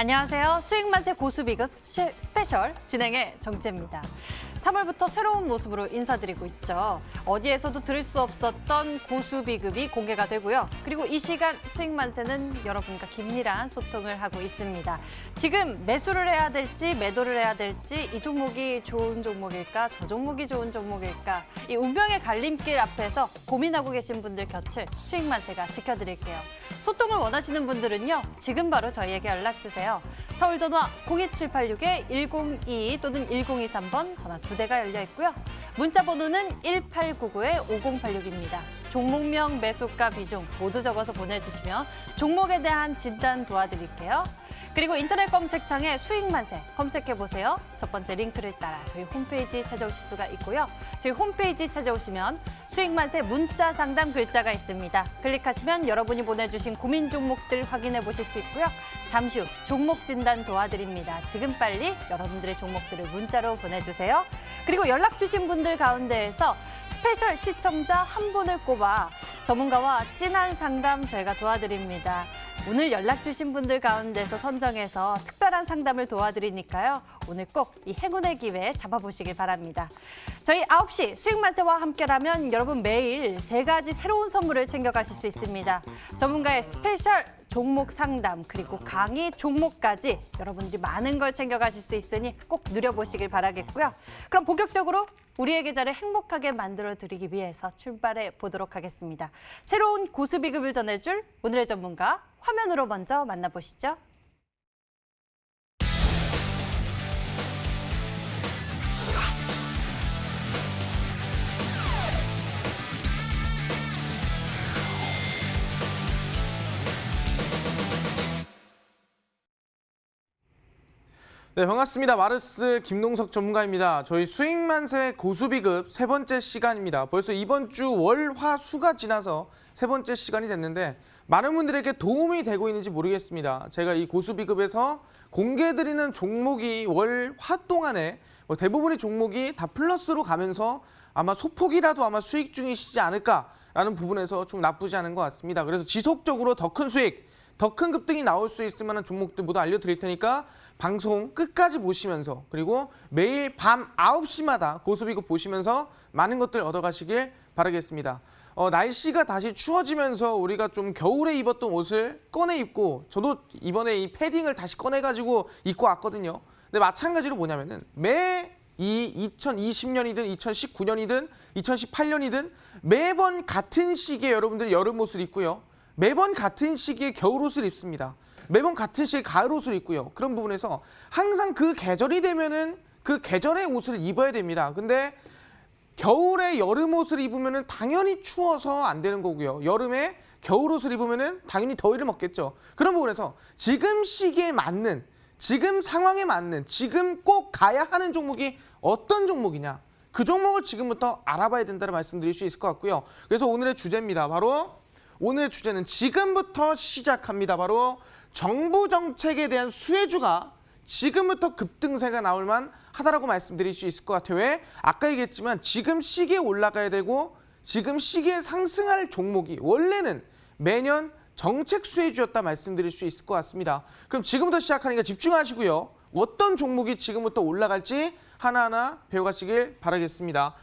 안녕하세요. 수익만세 고수비급 스페셜 진행의 정재입니다. 3월부터 새로운 모습으로 인사드리고 있죠. 어디에서도 들을 수 없었던 고수비급이 공개가 되고요. 그리고 이 시간 수익만세는 여러분과 긴밀한 소통을 하고 있습니다. 지금 매수를 해야 될지 매도를 해야 될지 이 종목이 좋은 종목일까 저 종목이 좋은 종목일까 이 운명의 갈림길 앞에서 고민하고 계신 분들 곁을 수익만세가 지켜드릴게요. 소통을 원하시는 분들은요. 지금 바로 저희에게 연락주세요. 서울전화 02786-1022 또는 1023번 전화 2대가 열려 있고요. 문자 번호는 1899-5086입니다. 종목명, 매수가, 비중 모두 적어서 보내주시면 종목에 대한 진단 도와드릴게요. 그리고 인터넷 검색창에 수익만세 검색해보세요. 첫 번째 링크를 따라 저희 홈페이지 찾아오실 수가 있고요. 저희 홈페이지 찾아오시면 수익만세 문자 상담 글자가 있습니다. 클릭하시면 여러분이 보내주신 고민 종목들 확인해 보실 수 있고요. 잠시 후 종목 진단 도와드립니다. 지금 빨리 여러분들의 종목들을 문자로 보내주세요. 그리고 연락 주신 분들 가운데에서 스페셜 시청자 한 분을 꼽아 전문가와 진한 상담 저희가 도와드립니다. 오늘 연락 주신 분들 가운데서 선정해서 특별한 상담을 도와드리니까요. 오늘 꼭 이 행운의 기회 잡아보시길 바랍니다. 저희 9시 수익만세와 함께라면 여러분 매일 3가지 새로운 선물을 챙겨가실 수 있습니다. 전문가의 스페셜 종목 상담 그리고 강의 종목까지 여러분들이 많은 걸 챙겨가실 수 있으니 꼭 누려보시길 바라겠고요. 그럼 본격적으로 우리의 계좌를 행복하게 만들어드리기 위해서 출발해 보도록 하겠습니다. 새로운 고수비급을 전해줄 오늘의 전문가 화면으로 먼저 만나보시죠. 네, 반갑습니다. 마르스 김동석 전문가입니다. 저희 수익만세 고수비급 3번째 시간입니다. 벌써 이번 주 월, 화, 수가 지나서 3번째 시간이 됐는데 많은 분들에게 도움이 되고 있는지 모르겠습니다. 제가 이 고수비급에서 공개해드리는 종목이 월, 화 동안에 대부분의 종목이 다 플러스로 가면서 아마 소폭이라도 아마 수익 중이시지 않을까라는 부분에서 좀 나쁘지 않은 것 같습니다. 그래서 지속적으로 더 큰 수익, 더 큰 급등이 나올 수 있을 만한 종목들 모두 알려드릴 테니까 방송 끝까지 보시면서 그리고 매일 밤 9시마다 고수비급 보시면서 많은 것들 얻어가시길 바라겠습니다. 날씨가 다시 추워지면서 우리가 좀 겨울에 입었던 옷을 꺼내 입고 저도 이번에 이 패딩을 다시 꺼내가지고 입고 왔거든요. 근데 마찬가지로 뭐냐면은 매 이 2020년이든 2019년이든 2018년이든 매번 같은 시기에 여러분들이 여름 옷을 입고요. 매번 같은 시기에 겨울 옷을 입습니다. 매번 같은 시기에 가을 옷을 입고요. 그런 부분에서 항상 그 계절이 되면은 그 계절의 옷을 입어야 됩니다. 근데 겨울에 여름 옷을 입으면은 당연히 추워서 안 되는 거고요. 여름에 겨울 옷을 입으면은 당연히 더위를 먹겠죠. 그런 부분에서 지금 시기에 맞는, 지금 상황에 맞는, 지금 꼭 가야 하는 종목이 어떤 종목이냐. 그 종목을 지금부터 알아봐야 된다는 말씀드릴 수 있을 것 같고요. 그래서 오늘의 주제입니다. 바로 오늘의 주제는 지금부터 시작합니다. 바로 정부 정책에 대한 수혜주가 지금부터 급등세가 나올 만하다라고 말씀드릴 수 있을 것 같아요. 왜? 아까 얘기했지만 지금 시기에 올라가야 되고 지금 시기에 상승할 종목이 원래는 매년 정책 수혜주였다 말씀드릴 수 있을 것 같습니다. 그럼 지금부터 시작하니까 집중하시고요. 어떤 종목이 지금부터 올라갈지 하나하나 배워가시길 바라겠습니다.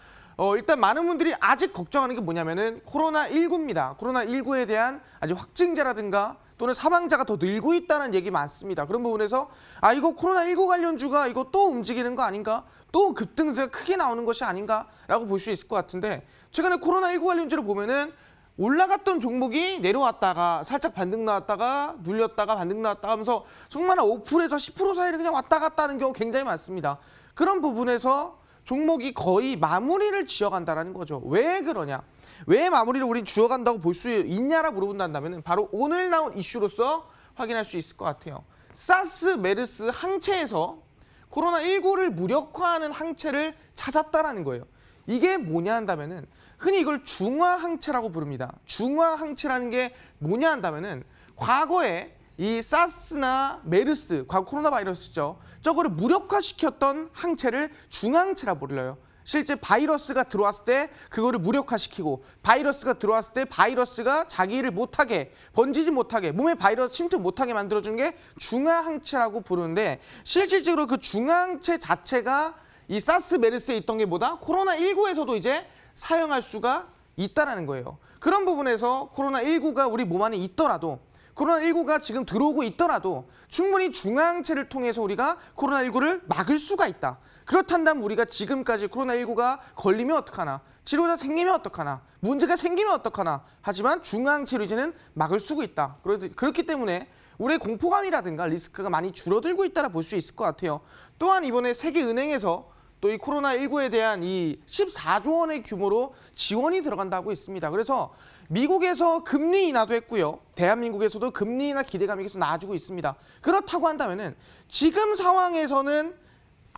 일단 많은 분들이 아직 걱정하는 게 뭐냐면은 코로나19입니다. 코로나19에 대한 아직 확진자라든가 또는 사망자가 더 늘고 있다는 얘기 많습니다. 그런 부분에서 이거 코로나19 관련주가 이거 또 움직이는 거 아닌가? 또 급등세가 크게 나오는 것이 아닌가라고 볼 수 있을 것 같은데 최근에 코로나19 관련주를 보면은 올라갔던 종목이 내려왔다가 살짝 반등 나왔다가 눌렸다가 반등 나왔다가 하면서 정말 5%에서 10% 사이를 그냥 왔다 갔다 하는 경우 굉장히 많습니다. 그런 부분에서 종목이 거의 마무리를 지어간다는 거죠. 왜 그러냐? 왜 마무리를 우린 지어간다고 볼 수 있냐라 물어본다면 바로 오늘 나온 이슈로서 확인할 수 있을 것 같아요. 사스, 메르스 항체에서 코로나19를 무력화하는 항체를 찾았다라는 거예요. 이게 뭐냐 한다면은 흔히 이걸 중화항체라고 부릅니다. 중화항체라는 게 뭐냐 한다면은 과거에 이 사스나 메르스, 과거 코로나 바이러스죠. 저거를 무력화시켰던 항체를 중항체라 불러요. 실제 바이러스가 들어왔을 때 그거를 무력화시키고 바이러스가 들어왔을 때 바이러스가 자기 일을 못하게 번지지 못하게 몸에 바이러스 침투 못하게 만들어주는 게 중화항체라고 부르는데 실질적으로 그 중화항체 자체가 이 사스 메르스에 있던 게 뭐다? 코로나19에서도 이제 사용할 수가 있다라는 거예요. 그런 부분에서 코로나19가 우리 몸 안에 있더라도 코로나19가 지금 들어오고 있더라도 충분히 중화항체를 통해서 우리가 코로나19를 막을 수가 있다. 그렇다면 우리가 지금까지 코로나19가 걸리면 어떡하나, 치료자 생기면 어떡하나, 문제가 생기면 어떡하나 하지만 중화항체로 이제는 막을 수가 있다. 그렇기 때문에 우리의 공포감이라든가 리스크가 많이 줄어들고 있다라 볼 수 있을 것 같아요. 또한 이번에 세계은행에서 또 이 코로나19에 대한 이 14조 원의 규모로 지원이 들어간다고 있습니다. 그래서 미국에서 금리 인하도 했고요. 대한민국에서도 금리 인하 기대감이 계속 나아지고 있습니다. 그렇다고 한다면은 지금 상황에서는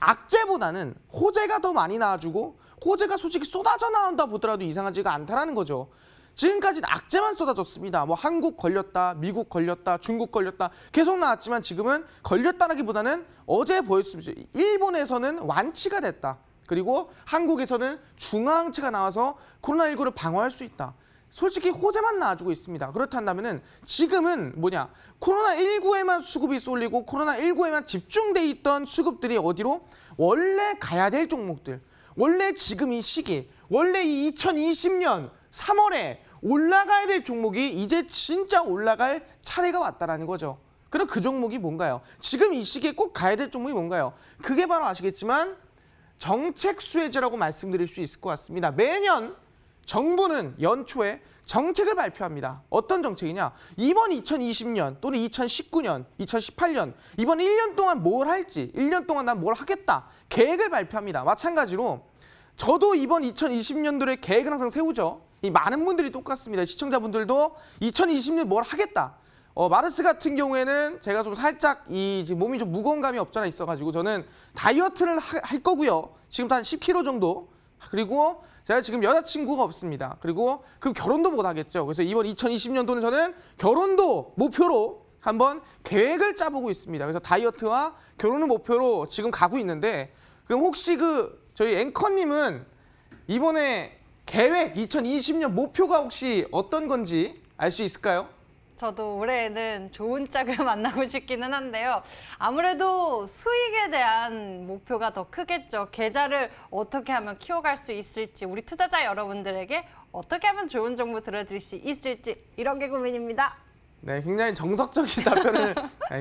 악재보다는 호재가 더 많이 나와주고 호재가 솔직히 쏟아져 나온다 보더라도 이상하지가 않다라는 거죠. 지금까지는 악재만 쏟아졌습니다. 뭐 한국 걸렸다, 미국 걸렸다, 중국 걸렸다 계속 나왔지만 지금은 걸렸다라기보다는 어제 보였습니다. 일본에서는 완치가 됐다. 그리고 한국에서는 중화항체가 나와서 코로나19를 방어할 수 있다. 솔직히 호재만 나와주고 있습니다. 그렇다면은 지금은 뭐냐? 코로나19에만 수급이 쏠리고 코로나19에만 집중돼 있던 수급들이 어디로? 원래 가야 될 종목들. 원래 지금 이 시기, 원래 이 2020년 3월에 올라가야 될 종목이 이제 진짜 올라갈 차례가 왔다라는 거죠. 그럼 그 종목이 뭔가요? 지금 이 시기에 꼭 가야 될 종목이 뭔가요? 그게 바로 아시겠지만 정책 수혜제라고 말씀드릴 수 있을 것 같습니다. 매년 정부는 연초에 정책을 발표합니다. 어떤 정책이냐? 이번 2020년 또는 2019년, 2018년 이번 1년 동안 뭘 할지 1년 동안 난 뭘 하겠다 계획을 발표합니다. 마찬가지로 저도 이번 2020년도에 계획을 항상 세우죠. 이 많은 분들이 똑같습니다. 시청자분들도 2020년 뭘 하겠다. 마르스 같은 경우에는 제가 좀 살짝 지금 몸이 좀 무거운 감이 없잖아 있어가지고 저는 다이어트를 할 거고요. 지금도 한 10kg 정도. 그리고 제가 지금 여자친구가 없습니다. 그리고 그 결혼도 못 하겠죠. 그래서 이번 2020년도는 저는 결혼도 목표로 한번 계획을 짜보고 있습니다. 그래서 다이어트와 결혼을 목표로 지금 가고 있는데 그럼 혹시 저희 앵커님은 이번에 계획 2020년 목표가 혹시 어떤 건지 알 수 있을까요? 저도 올해에는 좋은 짝을 만나고 싶기는 한데요. 아무래도 수익에 대한 목표가 더 크겠죠. 계좌를 어떻게 하면 키워갈 수 있을지, 우리 투자자 여러분들에게 어떻게 하면 좋은 정보 들어드릴 수 있을지 이런 게 고민입니다. 네, 굉장히 정석적인 답변을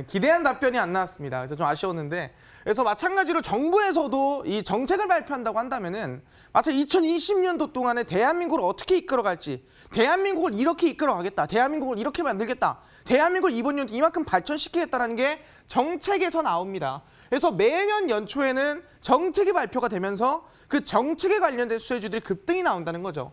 기대한 답변이 안 나왔습니다. 그래서 좀 아쉬웠는데 그래서 마찬가지로 정부에서도 이 정책을 발표한다고 한다면은 마치 2020년도 동안에 대한민국을 어떻게 이끌어갈지 대한민국을 이렇게 이끌어가겠다. 대한민국을 이렇게 만들겠다. 대한민국을 이번 연도 이만큼 발전시키겠다는 게 정책에서 나옵니다. 그래서 매년 연초에는 정책이 발표가 되면서 그 정책에 관련된 수혜주들이 급등이 나온다는 거죠.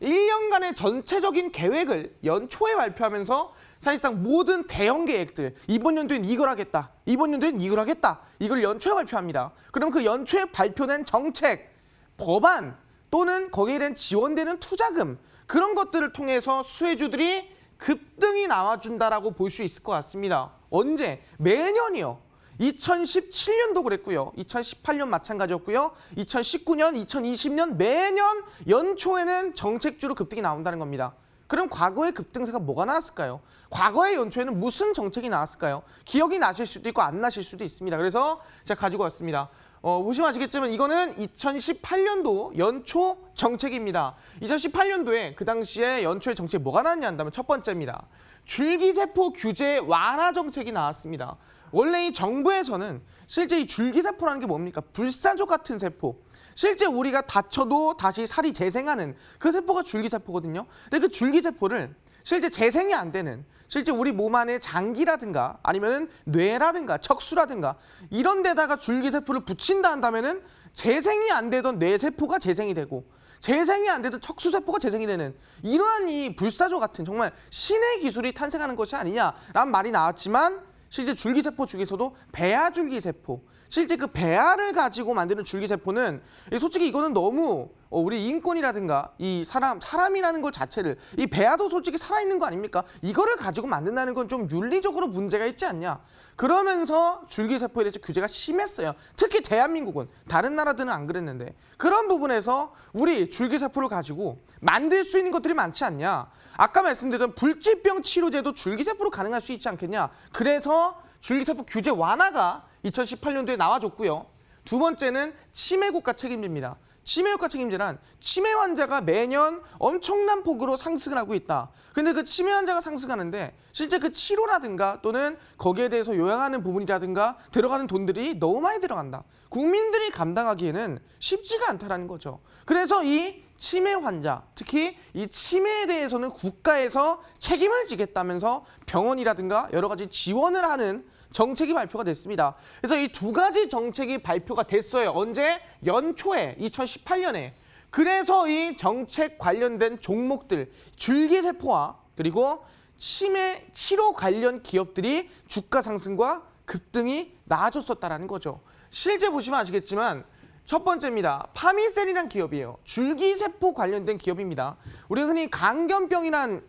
1년간의 전체적인 계획을 연초에 발표하면서 사실상 모든 대형 계획들 이번 연도엔 이걸 하겠다. 이번 연도엔 이걸 하겠다. 이걸 연초에 발표합니다. 그럼 그 연초에 발표된 정책, 법안 또는 거기에 대한 지원되는 투자금 그런 것들을 통해서 수혜주들이 급등이 나와준다라고 볼 수 있을 것 같습니다. 언제? 매년이요. 2017년도 그랬고요. 2018년 마찬가지였고요. 2019년, 2020년 매년 연초에는 정책주로 급등이 나온다는 겁니다. 그럼 과거의 급등세가 뭐가 나왔을까요? 과거의 연초에는 무슨 정책이 나왔을까요? 기억이 나실 수도 있고 안 나실 수도 있습니다. 그래서 제가 가지고 왔습니다. 보시면 아시겠지만 이거는 2018년도 연초 정책입니다. 2018년도에 그 당시에 연초에 정책이 뭐가 나왔냐 한다면 첫 번째입니다. 줄기세포 규제 완화 정책이 나왔습니다. 원래 이 정부에서는 실제 이 줄기세포라는 게 뭡니까? 불사조 같은 세포. 실제 우리가 다쳐도 다시 살이 재생하는 그 세포가 줄기세포거든요. 근데 그 줄기세포를 실제 재생이 안 되는 실제 우리 몸 안에 장기라든가 아니면 뇌라든가 척수라든가 이런 데다가 줄기세포를 붙인다 한다면은 재생이 안 되던 뇌세포가 재생이 되고 재생이 안 되던 척수세포가 재생이 되는 이러한 이 불사조 같은 정말 신의 기술이 탄생하는 것이 아니냐라는 말이 나왔지만 실제 줄기세포 중에서도 배아줄기세포, 실제 그 배아를 가지고 만드는 줄기세포는 솔직히 이거는 너무 우리 인권이라든가 이 사람이라는 것 자체를 이 배아도 솔직히 살아있는 거 아닙니까? 이거를 가지고 만든다는 건 좀 윤리적으로 문제가 있지 않냐? 그러면서 줄기세포에 대해서 규제가 심했어요. 특히 대한민국은 다른 나라들은 안 그랬는데 그런 부분에서 우리 줄기세포를 가지고 만들 수 있는 것들이 많지 않냐? 아까 말씀드렸던 불치병 치료제도 줄기세포로 가능할 수 있지 않겠냐? 그래서 줄기세포 규제 완화가 2018년도에 나와줬고요. 두 번째는 치매국가 책임제입니다. 치매국가 책임제란 치매 환자가 매년 엄청난 폭으로 상승을 하고 있다. 근데 그 치매 환자가 상승하는데 실제 그 치료라든가 또는 거기에 대해서 요양하는 부분이라든가 들어가는 돈들이 너무 많이 들어간다. 국민들이 감당하기에는 쉽지가 않다라는 거죠. 그래서 이 치매 환자, 특히 이 치매에 대해서는 국가에서 책임을 지겠다면서 병원이라든가 여러 가지 지원을 하는 정책이 발표가 됐습니다. 그래서 이 두 가지 정책이 발표가 됐어요. 언제? 연초에 2018년에. 그래서 이 정책 관련된 종목들, 줄기세포와 그리고 치매 치료 관련 기업들이 주가 상승과 급등이 나아졌었다라는 거죠. 실제 보시면 아시겠지만 첫 번째입니다. 파미셀이라는 기업이에요. 줄기세포 관련된 기업입니다. 우리가 흔히 강견병이란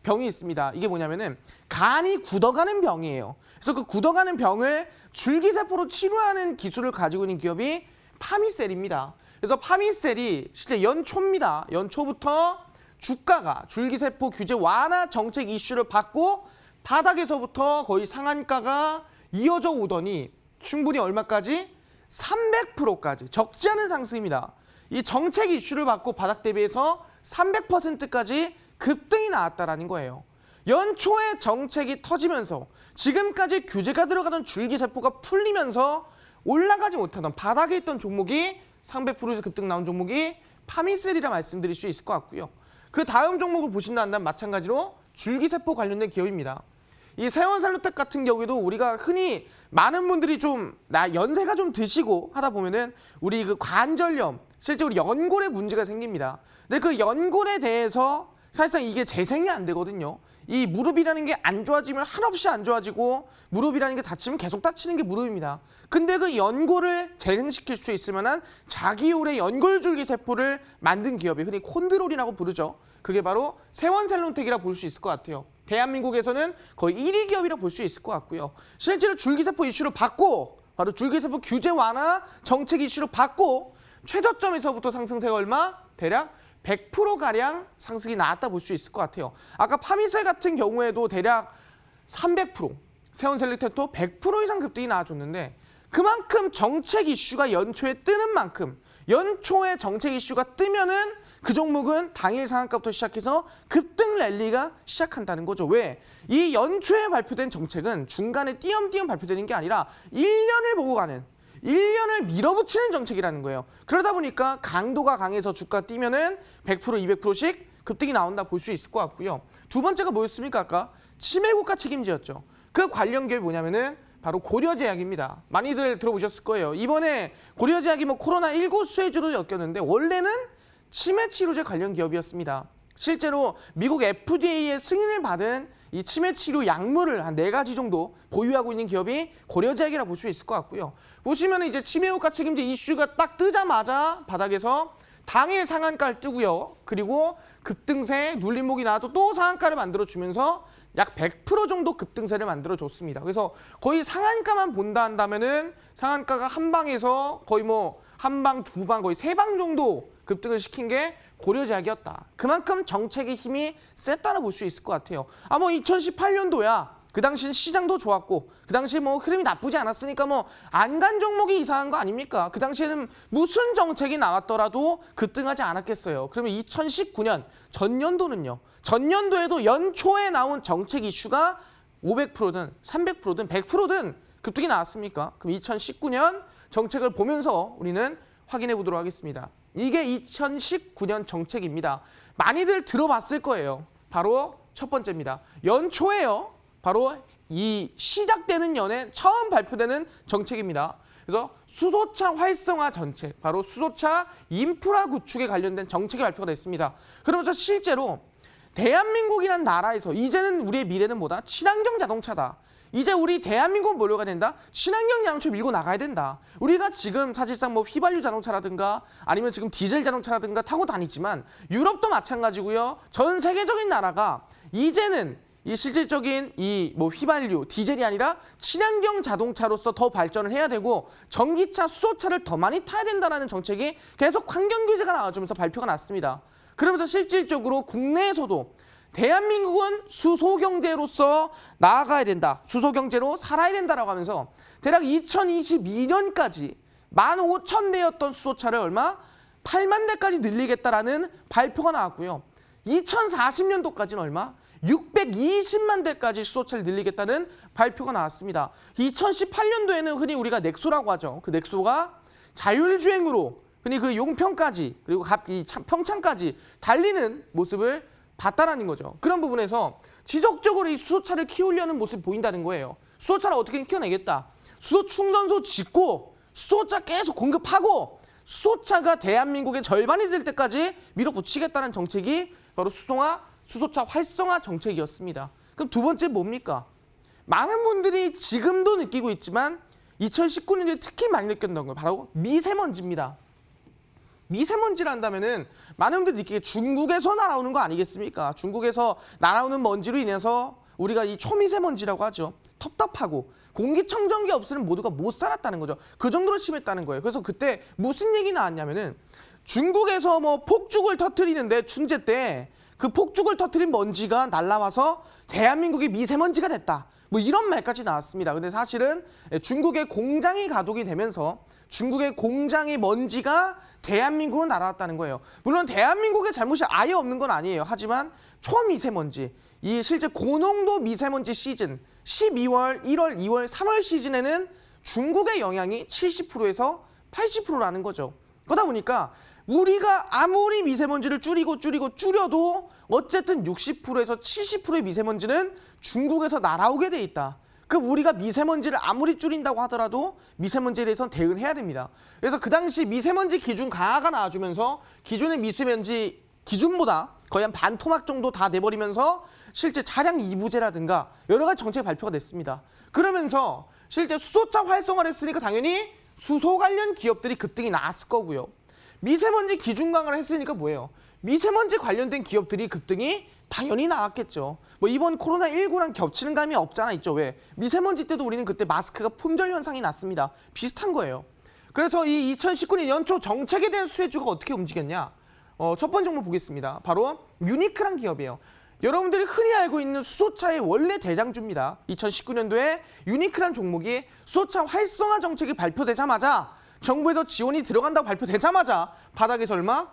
병이 있습니다. 이게 뭐냐면은 간이 굳어가는 병이에요. 그래서 그 굳어가는 병을 줄기세포로 치료하는 기술을 가지고 있는 기업이 파미셀입니다. 그래서 파미셀이 실제 연초입니다. 연초부터 주가가 줄기세포 규제 완화 정책 이슈를 받고 바닥에서부터 거의 상한가가 이어져 오더니 충분히 얼마까지? 300%까지 적지 않은 상승입니다. 이 정책 이슈를 받고 바닥 대비해서 300%까지 급등이 나왔다라는 거예요. 연초에 정책이 터지면서 지금까지 규제가 들어가던 줄기세포가 풀리면서 올라가지 못하던 바닥에 있던 종목이 300%에서 급등 나온 종목이 파미셀이라 말씀드릴 수 있을 것 같고요. 그 다음 종목을 보신다면 마찬가지로 줄기세포 관련된 기업입니다. 이 세원살로텍 같은 경우에도 우리가 흔히 많은 분들이 좀 연세가 좀 드시고 하다 보면은 우리 그 관절염, 실제 우리 연골에 문제가 생깁니다. 근데 그 연골에 대해서 사실상 이게 재생이 안 되거든요. 이 무릎이라는 게 안 좋아지면 한없이 안 좋아지고 무릎이라는 게 다치면 계속 다치는 게 무릎입니다. 근데 그 연골을 재생시킬 수 있을 만한 자기율의 연골줄기세포를 만든 기업이 흔히 콘드롤이라고 부르죠. 그게 바로 세원살로텍이라 볼 수 있을 것 같아요. 대한민국에서는 거의 1위 기업이라 볼 수 있을 것 같고요. 실제로 줄기세포 이슈를 받고 바로 줄기세포 규제 완화 정책 이슈를 받고 최저점에서부터 상승세가 얼마? 대략 100%가량 상승이 나왔다 볼 수 있을 것 같아요. 아까 파미셀 같은 경우에도 대략 300%, 세원살로텍도 100% 이상 급등이 나와줬는데 그만큼 정책 이슈가 연초에 뜨는 만큼 연초에 정책 이슈가 뜨면은 그 종목은 당일 상한가부터 시작해서 급등 랠리가 시작한다는 거죠. 왜? 이 연초에 발표된 정책은 중간에 띄엄띄엄 발표되는 게 아니라 1년을 보고 가는 1년을 밀어붙이는 정책이라는 거예요. 그러다 보니까 강도가 강해서 주가 뛰면은 100%, 200%씩 급등이 나온다 볼 수 있을 것 같고요. 두 번째가 뭐였습니까? 아까 치매국가 책임제였죠. 그 관련 기업이 뭐냐면은 바로 고려제약입니다. 많이들 들어보셨을 거예요. 이번에 고려제약이 코로나19 수혜주로 엮였는데 원래는 치매 치료제 관련 기업이었습니다. 실제로 미국 FDA의 승인을 받은 이 치매 치료 약물을 한 4가지 정도 보유하고 있는 기업이 고려제약이라 볼 수 있을 것 같고요. 보시면 이제 치매국가 책임제 이슈가 딱 뜨자마자 바닥에서 당일 상한가를 뜨고요. 그리고 급등세 눌림목이 나와도 또 상한가를 만들어주면서 약 100% 정도 급등세를 만들어줬습니다. 그래서 거의 상한가만 본다 한다면은 상한가가 한 방에서 거의 한 방, 두 방, 거의 3방 정도 급등을 시킨 게 고려제약이었다. 그만큼 정책의 힘이 셌다라 볼 수 있을 것 같아요. 2018년도야. 그 당시엔 시장도 좋았고 그 당시에 흐름이 나쁘지 않았으니까 안 간 종목이 이상한 거 아닙니까? 그 당시에는 무슨 정책이 나왔더라도 급등하지 않았겠어요. 그러면 2019년 전년도는요. 전년도에도 연초에 나온 정책 이슈가 500%든 300%든 100%든 급등이 나왔습니까? 그럼 2019년 정책을 보면서 우리는 확인해 보도록 하겠습니다. 이게 2019년 정책입니다. 많이들 들어봤을 거예요. 바로 첫 번째입니다. 연초에요. 바로 이 시작되는 연에 처음 발표되는 정책입니다. 그래서 수소차 활성화 정책, 바로 수소차 인프라 구축에 관련된 정책이 발표가 됐습니다. 그러면서 실제로 대한민국이란 나라에서 이제는 우리의 미래는 뭐다? 친환경 자동차다. 이제 우리 대한민국은 뭐가 된다? 친환경 자동차 밀고 나가야 된다. 우리가 지금 사실상 뭐 휘발유 자동차라든가 아니면 지금 디젤 자동차라든가 타고 다니지만 유럽도 마찬가지고요. 전 세계적인 나라가 이제는 이 실질적인 이 뭐 휘발유, 디젤이 아니라 친환경 자동차로서 더 발전을 해야 되고 전기차, 수소차를 더 많이 타야 된다는 정책이 계속 환경 규제가 나와주면서 발표가 났습니다. 그러면서 실질적으로 국내에서도 대한민국은 수소 경제로서 나아가야 된다. 수소 경제로 살아야 된다라고 하면서 대략 2022년까지 15,000대였던 수소차를 얼마? 8만 대까지 늘리겠다라는 발표가 나왔고요. 2040년도까지는 얼마? 620만 대까지 수소차를 늘리겠다는 발표가 나왔습니다. 2018년도에는 흔히 우리가 넥소라고 하죠. 그 넥소가 자율주행으로 흔히 그 용평까지 그리고 평창까지 달리는 모습을 봤다라는 거죠. 그런 부분에서 지속적으로 이 수소차를 키우려는 모습이 보인다는 거예요. 수소차를 어떻게 키워내겠다. 수소 충전소 짓고 수소차 계속 공급하고 수소차가 대한민국의 절반이 될 때까지 밀어붙이겠다는 정책이 바로 수소차 활성화 정책이었습니다. 그럼 두 번째 뭡니까? 많은 분들이 지금도 느끼고 있지만 2019년도에 특히 많이 느꼈던 건 바로 미세먼지입니다. 미세먼지를 한다면은 많은 분들이 느끼기에 중국에서 날아오는 거 아니겠습니까? 중국에서 날아오는 먼지로 인해서 우리가 이 초미세먼지라고 하죠. 텁텁하고 공기청정기 없으면 모두가 못 살았다는 거죠. 그 정도로 심했다는 거예요. 그래서 그때 무슨 얘기 나왔냐면은 중국에서 뭐 폭죽을 터뜨리는데 춘제 때 그 폭죽을 터뜨린 먼지가 날아와서 대한민국이 미세먼지가 됐다. 뭐 이런 말까지 나왔습니다. 근데 사실은 중국의 공장이 가동이 되면서 중국의 공장의 먼지가 대한민국으로 날아왔다는 거예요. 물론 대한민국의 잘못이 아예 없는 건 아니에요. 하지만 초미세먼지, 이 실제 고농도 미세먼지 시즌 12월, 1월, 2월, 3월 시즌에는 중국의 영향이 70%에서 80%라는 거죠. 그러다 보니까 우리가 아무리 미세먼지를 줄여도 어쨌든 60%에서 70%의 미세먼지는 중국에서 날아오게 돼 있다. 그 우리가 미세먼지를 아무리 줄인다고 하더라도 미세먼지에 대해서는 대응을 해야 됩니다. 그래서 그 당시 미세먼지 기준 강화가 나와주면서 기존의 미세먼지 기준보다 거의 한 반 토막 정도 다 내버리면서 실제 차량 이부제라든가 여러 가지 정책이 발표가 됐습니다. 그러면서 실제 수소차 활성화를 했으니까 당연히 수소 관련 기업들이 급등이 나왔을 거고요. 미세먼지 기준 강화를 했으니까 뭐예요? 미세먼지 관련된 기업들이 급등이 당연히 나왔겠죠. 뭐 이번 코로나19랑 겹치는 감이 없잖아 있죠. 왜? 미세먼지 때도 우리는 그때 마스크가 품절 현상이 났습니다. 비슷한 거예요. 그래서 이 2019년 연초 정책에 대한 수혜주가 어떻게 움직였냐? 첫 번째 종목 보겠습니다. 바로 유니크란 기업이에요. 여러분들이 흔히 알고 있는 수소차의 원래 대장주입니다. 2019년도에 유니크란 종목이 수소차 활성화 정책이 발표되자마자 정부에서 지원이 들어간다고 발표되자마자 바닥에서 얼마?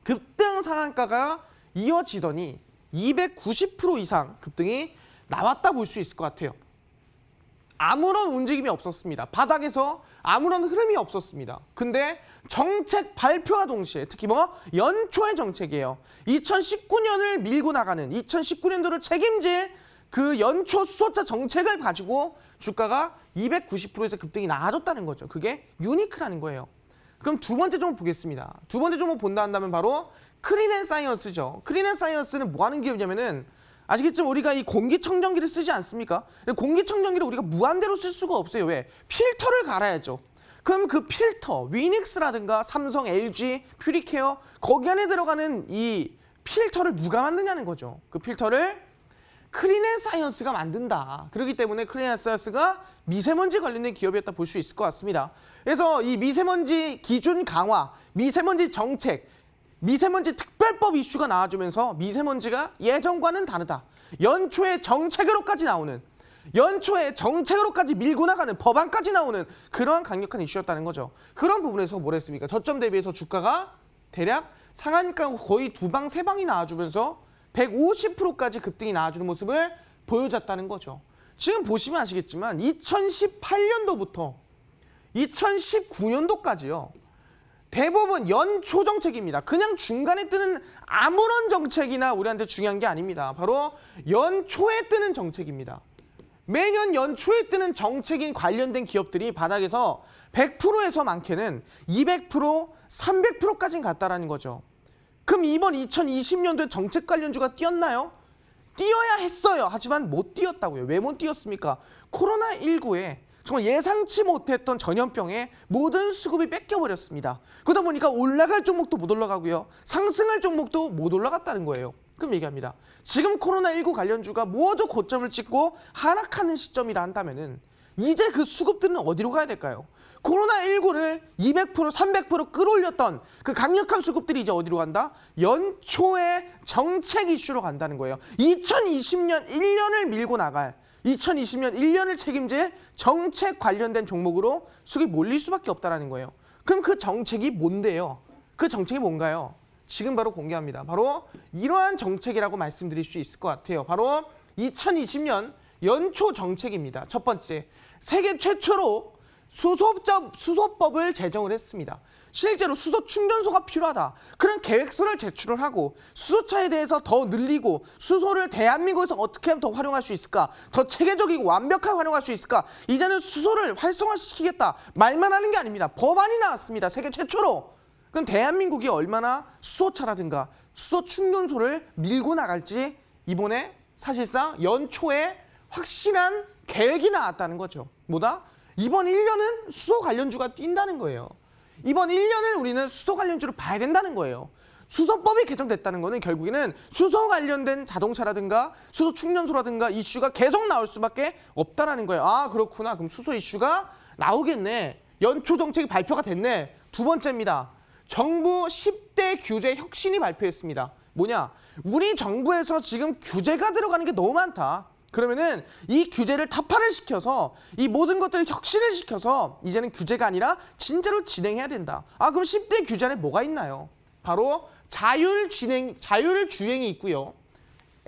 급등 상한가가 이어지더니 290% 이상 급등이 나왔다 볼 수 있을 것 같아요. 아무런 움직임이 없었습니다. 바닥에서 아무런 흐름이 없었습니다. 근데 정책 발표와 동시에 특히 뭐 연초의 정책이에요. 2019년을 밀고 나가는 2019년도를 책임질 그 연초 수소차 정책을 가지고 주가가 290%에서 급등이 나아졌다는 거죠. 그게 유니크라는 거예요. 그럼 두 번째 종목 보겠습니다. 두 번째 종목 본다 한다면 바로 크린앤사이언스죠. 크린앤사이언스는 뭐 하는 기업이냐면은 아시겠지만 우리가 이 공기청정기를 쓰지 않습니까? 공기청정기를 우리가 무한대로 쓸 수가 없어요. 왜? 필터를 갈아야죠. 그럼 그 필터, 위닉스라든가 삼성, LG, 퓨리케어 거기 안에 들어가는 이 필터를 누가 만드냐는 거죠. 그 필터를 크린앤사이언스가 만든다. 그렇기 때문에 크린앤사이언스가 미세먼지 관련된 기업이었다 볼 수 있을 것 같습니다. 그래서 이 미세먼지 기준 강화, 미세먼지 정책, 미세먼지 특별법 이슈가 나와주면서 미세먼지가 예전과는 다르다. 연초에 정책으로까지 나오는, 연초에 정책으로까지 밀고 나가는, 법안까지 나오는 그러한 강력한 이슈였다는 거죠. 그런 부분에서 뭘 했습니까? 저점 대비해서 주가가 대략 상한가 거의 두 방, 세 방이 나와주면서 150%까지 급등이 나와주는 모습을 보여줬다는 거죠. 지금 보시면 아시겠지만 2018년도부터 2019년도까지요. 대부분 연초 정책입니다. 그냥 중간에 뜨는 아무런 정책이나 우리한테 중요한 게 아닙니다. 바로 연초에 뜨는 정책입니다. 매년 연초에 뜨는 정책인 관련된 기업들이 바닥에서 100%에서 많게는 200%, 300%까지는 갔다라는 거죠. 그럼 이번 2020년도에 정책 관련주가 뛰었나요? 뛰어야 했어요. 하지만 못 뛰었다고요. 왜 못 뛰었습니까? 코로나19에 정말 예상치 못했던 전염병에 모든 수급이 뺏겨버렸습니다. 그러다 보니까 올라갈 종목도 못 올라가고요. 상승할 종목도 못 올라갔다는 거예요. 그럼 얘기합니다. 지금 코로나19 관련주가 모두 고점을 찍고 하락하는 시점이라 한다면은 이제 그 수급들은 어디로 가야 될까요? 코로나19를 200%, 300% 끌어올렸던 그 강력한 수급들이 이제 어디로 간다? 연초에 정책 이슈로 간다는 거예요. 2020년 1년을 밀고 나갈 2020년 1년을 책임질 정책 관련된 종목으로 수급이 몰릴 수밖에 없다는 거예요. 그럼 그 정책이 뭔데요? 그 정책이 뭔가요? 지금 바로 공개합니다. 바로 이러한 정책이라고 말씀드릴 수 있을 것 같아요. 바로 2020년 연초 정책입니다. 첫 번째, 세계 최초로 수소법을 제정을 했습니다. 실제로 수소 충전소가 필요하다. 그런 계획서를 제출을 하고 수소차에 대해서 더 늘리고 수소를 대한민국에서 어떻게 하면 더 활용할 수 있을까? 더 체계적이고 완벽하게 활용할 수 있을까? 이제는 수소를 활성화시키겠다. 말만 하는 게 아닙니다. 법안이 나왔습니다. 세계 최초로. 그럼 대한민국이 얼마나 수소차라든가 수소 충전소를 밀고 나갈지 이번에 사실상 연초에 확실한 계획이 나왔다는 거죠. 뭐다? 이번 1년은 수소 관련주가 뛴다는 거예요. 이번 1년을 우리는 수소 관련주로 봐야 된다는 거예요. 수소법이 개정됐다는 거는 결국에는 수소 관련된 자동차라든가 수소 충전소라든가 이슈가 계속 나올 수밖에 없다는 거예요. 아, 그렇구나. 그럼 수소 이슈가 나오겠네. 연초 정책이 발표가 됐네. 두 번째입니다. 정부 10대 규제 혁신이 발표했습니다. 뭐냐? 우리 정부에서 지금 규제가 들어가는 게 너무 많다. 그러면은 이 규제를 타파를 시켜서 이 모든 것들을 혁신을 시켜서 이제는 규제가 아니라 진짜로 진행해야 된다. 아, 그럼 10대 규제 안에 뭐가 있나요? 바로 자율주행이 있고요.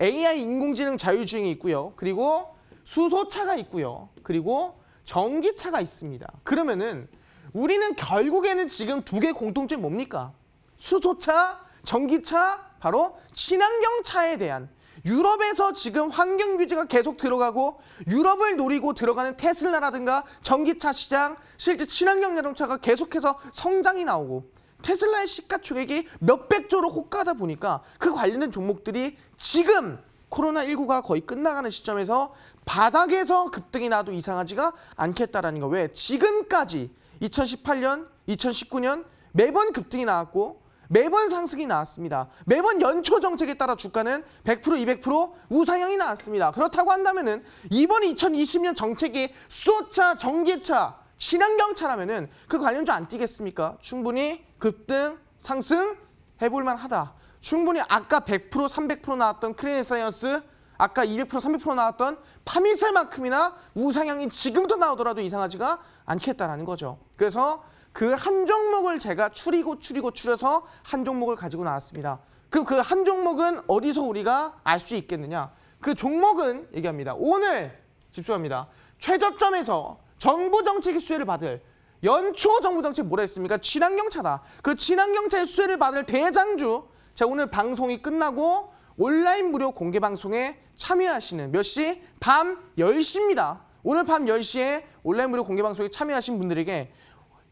AI 인공지능 자율주행이 있고요. 그리고 수소차가 있고요. 그리고 전기차가 있습니다. 그러면은 우리는 결국에는 지금 두 개 공통점이 뭡니까? 수소차, 전기차, 바로 친환경차에 대한 유럽에서 지금 환경 규제가 계속 들어가고 유럽을 노리고 들어가는 테슬라라든가 전기차 시장, 실제 친환경 자동차가 계속해서 성장이 나오고 테슬라의 시가총액이 몇백조로 호가하다 보니까 그 관련된 종목들이 지금 코로나19가 거의 끝나가는 시점에서 바닥에서 급등이 나도 이상하지가 않겠다라는 거. 왜? 지금까지 2018년, 2019년 매번 급등이 나왔고 매번 상승이 나왔습니다. 매번 연초 정책에 따라 주가는 100%, 200% 우상향이 나왔습니다. 그렇다고 한다면은 이번 2020년 정책이 수소차, 전기차, 친환경차라면은 그 관련주 안 뛰겠습니까? 충분히 급등, 상승 해볼 만하다. 충분히 아까 100%, 300% 나왔던 크리네사이언스, 아까 200%, 300% 나왔던 파미셀만큼이나 우상향이 지금부터 나오더라도 이상하지가 않겠다라는 거죠. 그래서 그 한 종목을 제가 추려서 한 종목을 가지고 나왔습니다. 그럼 그 한 종목은 어디서 우리가 알 수 있겠느냐? 그 종목은 얘기합니다. 오늘 집중합니다. 최저점에서 정부 정책의 수혜를 받을 연초 정부 정책 뭐라 했습니까? 친환경차다. 그 친환경차의 수혜를 받을 대장주. 자, 오늘 방송이 끝나고 온라인 무료 공개 방송에 참여하시는 몇 시? 밤 10시입니다. 오늘 밤 10시에 온라인 무료 공개 방송에 참여하신 분들에게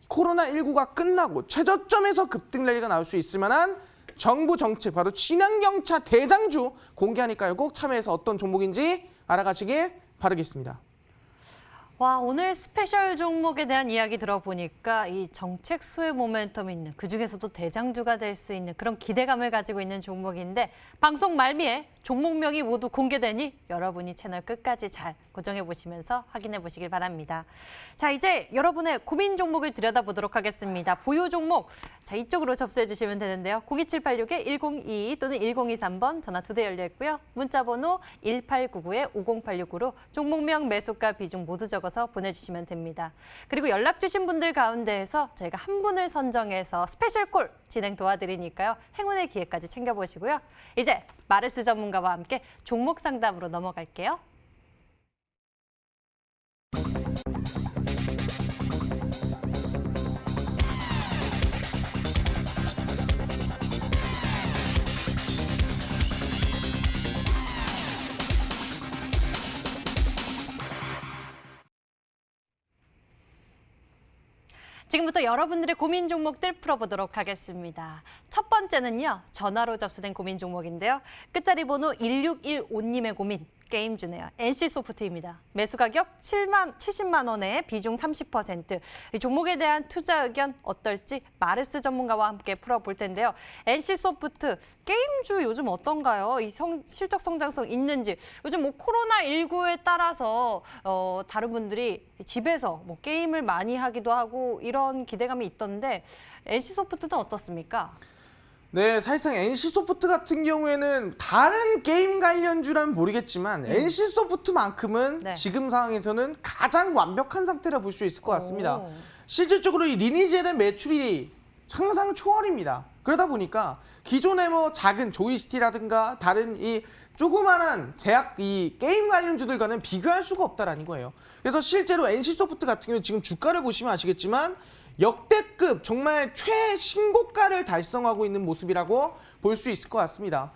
코로나19가 끝나고 최저점에서 급등 랠리가 나올 수 있을 만한 정부 정책, 바로 친환경차 대장주 공개하니까요. 꼭 참여해서 어떤 종목인지 알아가시길 바라겠습니다. 와, 오늘 스페셜 종목에 대한 이야기 들어보니까 이 정책 수혜 모멘텀이 있는, 그중에서도 대장주가 될 수 있는 그런 기대감을 가지고 있는 종목인데 방송 말미에 종목명이 모두 공개되니 여러분이 채널 끝까지 잘 고정해 보시면서 확인해 보시길 바랍니다. 자, 이제 여러분의 고민 종목을 들여다보도록 하겠습니다. 보유 종목, 자, 이쪽으로 접수해 주시면 되는데요. 02786-1022 또는 1023번 전화 2대 열려 있고요. 문자 번호 1899-5086으로 종목명, 매수가, 비중 모두 적어서 보내주시면 됩니다. 그리고 연락 주신 분들 가운데에서 저희가 한 분을 선정해서 스페셜 콜 진행 도와드리니까요. 행운의 기회까지 챙겨보시고요. 이제 마르스 전문가와 함께 종목 상담으로 넘어갈게요. 지금부터 여러분들의 고민 종목들 풀어보도록 하겠습니다. 첫 번째는요, 전화로 접수된 고민 종목인데요. 끝자리 번호 1615님의 고민, 게임 주네요. NC소프트입니다. 매수 가격 70만 원에 비중 30%. 이 종목에 대한 투자 의견 어떨지 마르스 전문가와 함께 풀어볼 텐데요. NC소프트 게임주 요즘 어떤가요? 이 실적 성장성 있는지. 요즘 뭐 코로나19에 따라서 다른 분들이 집에서 뭐 게임을 많이 하기도 하고 이런 기대감이 있던데 NC소프트는 어떻습니까? 네, 사실상 NC소프트 같은 경우에는 다른 게임 관련주라면 모르겠지만 NC소프트만큼은 네. 지금 상황에서는 가장 완벽한 상태라 볼 수 있을 것 같습니다. 오. 실질적으로 이 리니지에 대한 매출이 항상 초월입니다. 그러다 보니까 기존의 뭐 작은 조이스티라든가 다른 이 조그만한 이 게임 관련주들과는 비교할 수가 없다라는 거예요. 그래서 실제로 NC소프트 같은 경우는 지금 주가를 보시면 아시겠지만 역대급 정말 최신고가를 달성하고 있는 모습이라고 볼 수 있을 것 같습니다.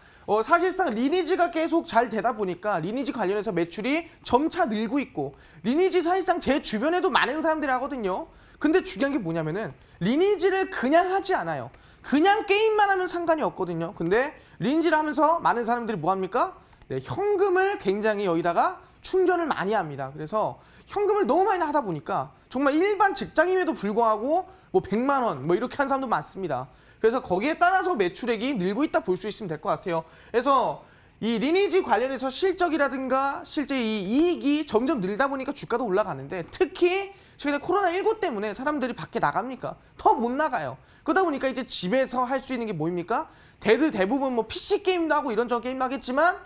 사실상 리니지가 계속 잘 되다 보니까 리니지 관련해서 매출이 점차 늘고 있고 리니지 사실상 제 주변에도 많은 사람들이 하거든요. 근데 중요한 게 뭐냐면은 리니지를 그냥 하지 않아요. 그냥 게임만 하면 상관이 없거든요. 근데 리니지를 하면서 많은 사람들이 뭐 합니까? 네, 현금을 굉장히 여기다가 충전을 많이 합니다. 그래서 현금을 너무 많이 하다 보니까 정말 일반 직장인에도 불구하고 뭐 100만 원 뭐 이렇게 한 사람도 많습니다. 그래서 거기에 따라서 매출액이 늘고 있다 볼 수 있으면 될 것 같아요. 그래서 이 리니지 관련해서 실적이라든가 실제 이 이익이 점점 늘다 보니까 주가도 올라가는데 특히 최근에 코로나19 때문에 사람들이 밖에 나갑니까? 더 못 나가요. 그러다 보니까 이제 집에서 할 수 있는 게 뭐입니까? 대부분 뭐 PC 게임도 하고 이런저런 게임도 하겠지만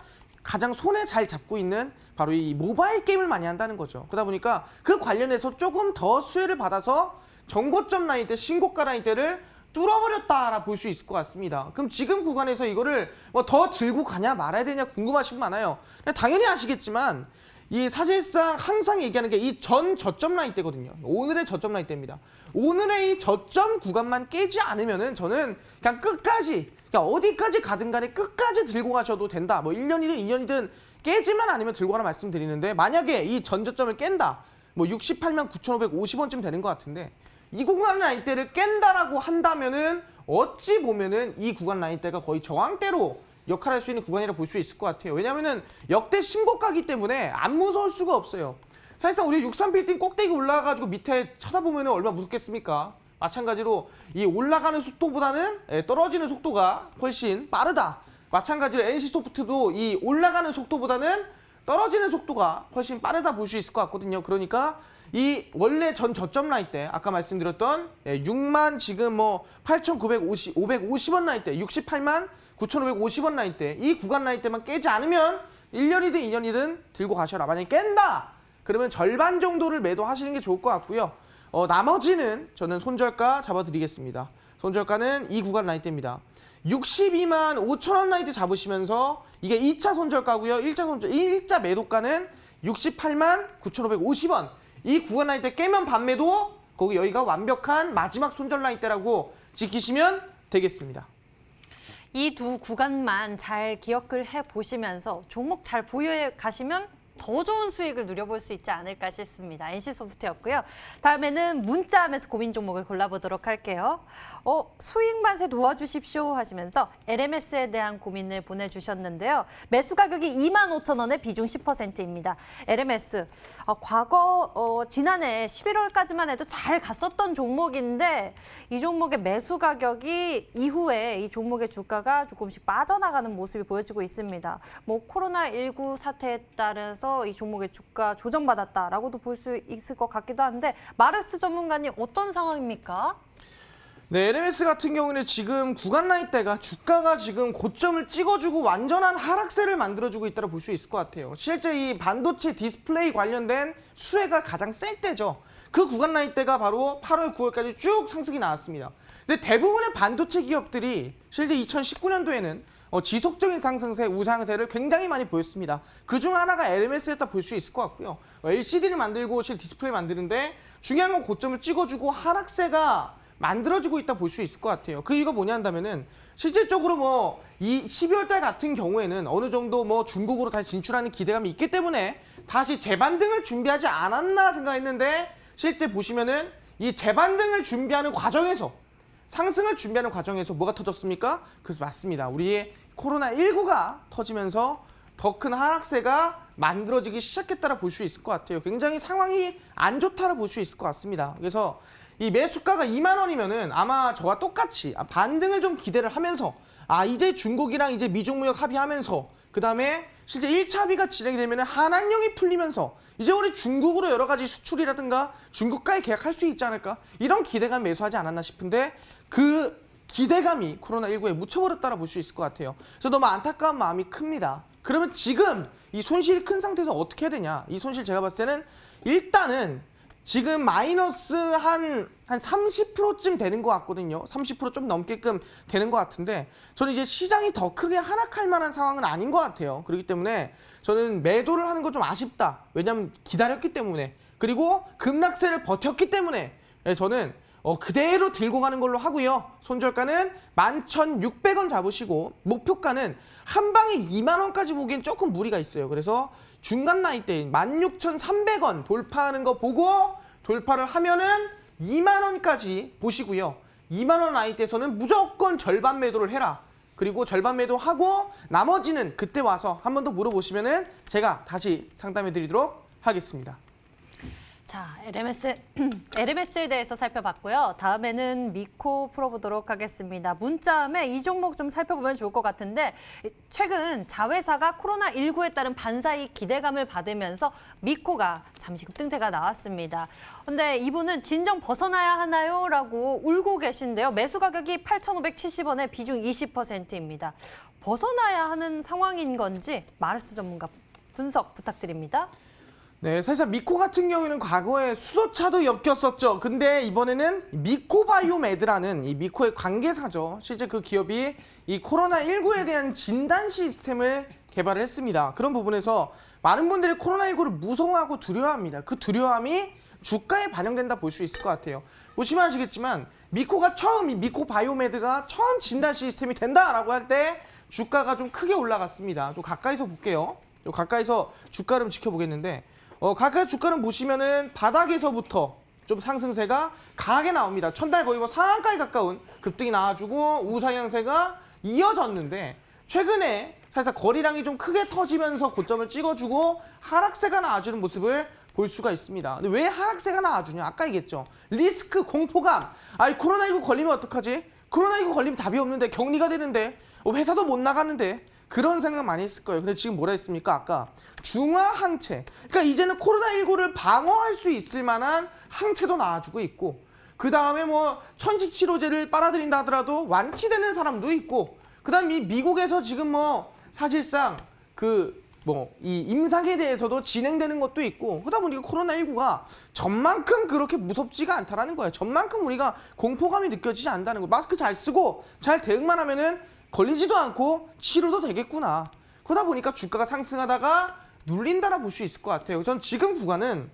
가장 손에 잘 잡고 있는 바로 이 모바일 게임을 많이 한다는 거죠. 그러다 보니까 그 관련해서 조금 더 수혜를 받아서 정고점 라인 때, 신고가 라인 때를 뚫어버렸다라 볼 수 있을 것 같습니다. 그럼 지금 구간에서 이거를 뭐 더 들고 가냐 말아야 되냐 궁금하신 분 많아요. 당연히 아시겠지만 이 사실상 항상 얘기하는 게 이 전 저점 라인 때거든요. 오늘의 저점 라인 때입니다. 오늘의 이 저점 구간만 깨지 않으면은 저는 그냥 끝까지 그냥 어디까지 가든 간에 끝까지 들고 가셔도 된다. 뭐 1년이든 2년이든 깨지만 않으면 들고 가라 말씀드리는데 만약에 이 전저점을 깬다. 뭐 68만 9,550원쯤 되는 것 같은데 이 구간 라인대를 깬다라고 한다면은 어찌 보면은 이 구간 라인대가 거의 저항대로 역할할 수 있는 구간이라 볼 수 있을 것 같아요. 왜냐면은 역대 신고가기 때문에 안 무서울 수가 없어요. 사실상 우리 63빌딩 꼭대기 올라가가지고 밑에 쳐다보면은 얼마나 무섭겠습니까? 마찬가지로 이 올라가는 속도보다는 떨어지는 속도가 훨씬 빠르다. 마찬가지로 NC소프트도 이 올라가는 속도보다는 떨어지는 속도가 훨씬 빠르다 볼 수 있을 것 같거든요. 그러니까 이 원래 전 저점 라인 때 아까 말씀드렸던 6만 지금 뭐 8,550원 라인 때 68만 9,550원 라인 때 이 구간 라인 때만 깨지 않으면 1년이든 2년이든 들고 가셔라. 만약에 깬다 그러면 절반 정도를 매도하시는 게 좋을 것 같고요. 나머지는 저는 손절가 잡아드리겠습니다. 손절가는 이 구간 라인 때입니다. 62만 5천원 라인 때 잡으시면서 이게 2차 손절가고요. 1차 매도가는 68만 9,550원. 이 구간 라인 때 깨면 반매도 거기 여기가 완벽한 마지막 손절 라인 때라고 지키시면 되겠습니다. 이 두 구간만 잘 기억을 해보시면서 종목 잘 보유해 가시면 더 좋은 수익을 누려볼 수 있지 않을까 싶습니다. NC소프트였고요. 다음에는 문자하면서 고민 종목을 골라보도록 할게요. 수익 만세 도와주십시오 하시면서 LMS에 대한 고민을 보내주셨는데요. 매수 가격이 25,000원에 비중 10%입니다. LMS, 과거 지난해 11월까지만 해도 잘 갔었던 종목인데 이 종목의 매수 가격이 이후에 이 종목의 주가가 조금씩 빠져나가는 모습이 보여지고 있습니다. 뭐 코로나19 사태에 따라서 이 종목의 주가 조정받았다라고도 볼 수 있을 것 같기도 한데 마르스 전문가님 어떤 상황입니까? 네, LMS 같은 경우는 지금 구간 라인대가 주가가 지금 고점을 찍어주고 완전한 하락세를 만들어주고 있다고 볼 수 있을 것 같아요. 실제 이 반도체 디스플레이 관련된 수혜가 가장 셀 때죠. 그 구간 라인대가 바로 8월, 9월까지 쭉 상승이 나왔습니다. 근데 대부분의 반도체 기업들이 실제 2019년도에는 지속적인 상승세, 우상세를 굉장히 많이 보였습니다. 그중 하나가 LMS였다 볼 수 있을 것 같고요. LCD를 만들고 실 디스플레이 만드는데 중요한 건 고점을 찍어주고 하락세가 만들어지고 있다 볼 수 있을 것 같아요. 그 이유가 뭐냐 한다면은 실질적으로 뭐 이 12월 달 같은 경우에는 어느 정도 뭐 중국으로 다시 진출하는 기대감이 있기 때문에 다시 재반등을 준비하지 않았나 생각했는데 실제 보시면은 이 재반등을 준비하는 과정에서 상승을 준비하는 과정에서 뭐가 터졌습니까? 그래서 맞습니다. 우리의 코로나19가 터지면서 더 큰 하락세가 만들어지기 시작했다라 볼 수 있을 것 같아요. 굉장히 상황이 안 좋다라 볼 수 있을 것 같습니다. 그래서 이 매수가가 2만 원이면은 아마 저와 똑같이 반등을 좀 기대를 하면서 이제 중국이랑 이제 미중 무역 합의하면서 그다음에 실제 1차 합의가 진행이 되면 한한령이 풀리면서 이제 우리 중국으로 여러 가지 수출이라든가 중국과의 계약할 수 있지 않을까? 이런 기대감 매수하지 않았나 싶은데 그 기대감이 코로나19에 묻혀버렸다라 볼 수 있을 것 같아요. 그래서 너무 안타까운 마음이 큽니다. 그러면 지금 이 손실이 큰 상태에서 어떻게 해야 되냐? 이 손실 제가 봤을 때는 일단은 지금 마이너스 한 30%쯤 되는 것 같거든요. 30% 좀 넘게끔 되는 것 같은데 저는 이제 시장이 더 크게 하락할 만한 상황은 아닌 것 같아요. 그렇기 때문에 저는 매도를 하는 거 좀 아쉽다. 왜냐하면 기다렸기 때문에 그리고 급락세를 버텼기 때문에 저는 그대로 들고 가는 걸로 하고요. 손절가는 11,600원 잡으시고 목표가는 한 방에 2만 원까지 보기엔 조금 무리가 있어요. 그래서 중간 라인대인 16,300원 돌파하는 거 보고 돌파를 하면은 2만 원까지 보시고요. 2만 원 라인대에서는 무조건 절반 매도를 해라. 그리고 절반 매도하고 나머지는 그때 와서 한 번 더 물어보시면은 제가 다시 상담해 드리도록 하겠습니다. 자, LMS에 대해서 살펴봤고요. 다음에는 미코 풀어보도록 하겠습니다. 문자음에 이 종목 좀 살펴보면 좋을 것 같은데 최근 자회사가 코로나19에 따른 반사이 기대감을 받으면서 미코가 잠시 급등세가 나왔습니다. 근데 이분은 진정 벗어나야 하나요? 라고 울고 계신데요. 매수 가격이 8,570원에 비중 20%입니다. 벗어나야 하는 상황인 건지 마르스 전문가 분석 부탁드립니다. 네, 사실 미코 같은 경우에는 과거에 수소차도 엮였었죠. 근데 이번에는 미코바이오메드라는 이 미코의 관계사죠. 실제 그 기업이 이 코로나19에 대한 진단 시스템을 개발을 했습니다. 그런 부분에서 많은 분들이 코로나19를 무서워하고 두려워합니다. 그 두려움이 주가에 반영된다 볼 수 있을 것 같아요. 보시면 아시겠지만 미코가 처음, 이 미코바이오메드가 처음 진단 시스템이 된다라고 할 때 주가가 좀 크게 올라갔습니다. 좀 가까이서 볼게요. 좀 가까이서 주가를 지켜보겠는데 가까이 주가는 보시면은 바닥에서부터 좀 상승세가 강하게 나옵니다. 첫날 거의 상한가에 가까운 급등이 나와주고 우상향세가 이어졌는데 최근에 사실상 거래량이 좀 크게 터지면서 고점을 찍어주고 하락세가 나와주는 모습을 볼 수가 있습니다. 근데 왜 하락세가 나와주냐? 아까 얘기했죠. 리스크, 공포감. 코로나19 걸리면 어떡하지? 코로나19 걸리면 답이 없는데 격리가 되는데 회사도 못 나가는데 그런 생각 많이 했을 거예요. 근데 지금 뭐라 했습니까? 아까 중화항체. 그러니까 이제는 코로나19를 방어할 수 있을 만한 항체도 나와주고 있고 그 다음에 천식치료제를 빨아들인다 하더라도 완치되는 사람도 있고 그 다음 이 미국에서 지금 사실상 이 임상에 대해서도 진행되는 것도 있고 그러다 보니까 코로나19가 전만큼 그렇게 무섭지가 않다라는 거예요. 전만큼 우리가 공포감이 느껴지지 않는다는 거예요. 마스크 잘 쓰고 잘 대응만 하면은 걸리지도 않고 치료도 되겠구나. 그러다 보니까 주가가 상승하다가 눌린다라 볼 수 있을 것 같아요. 전 지금 구간은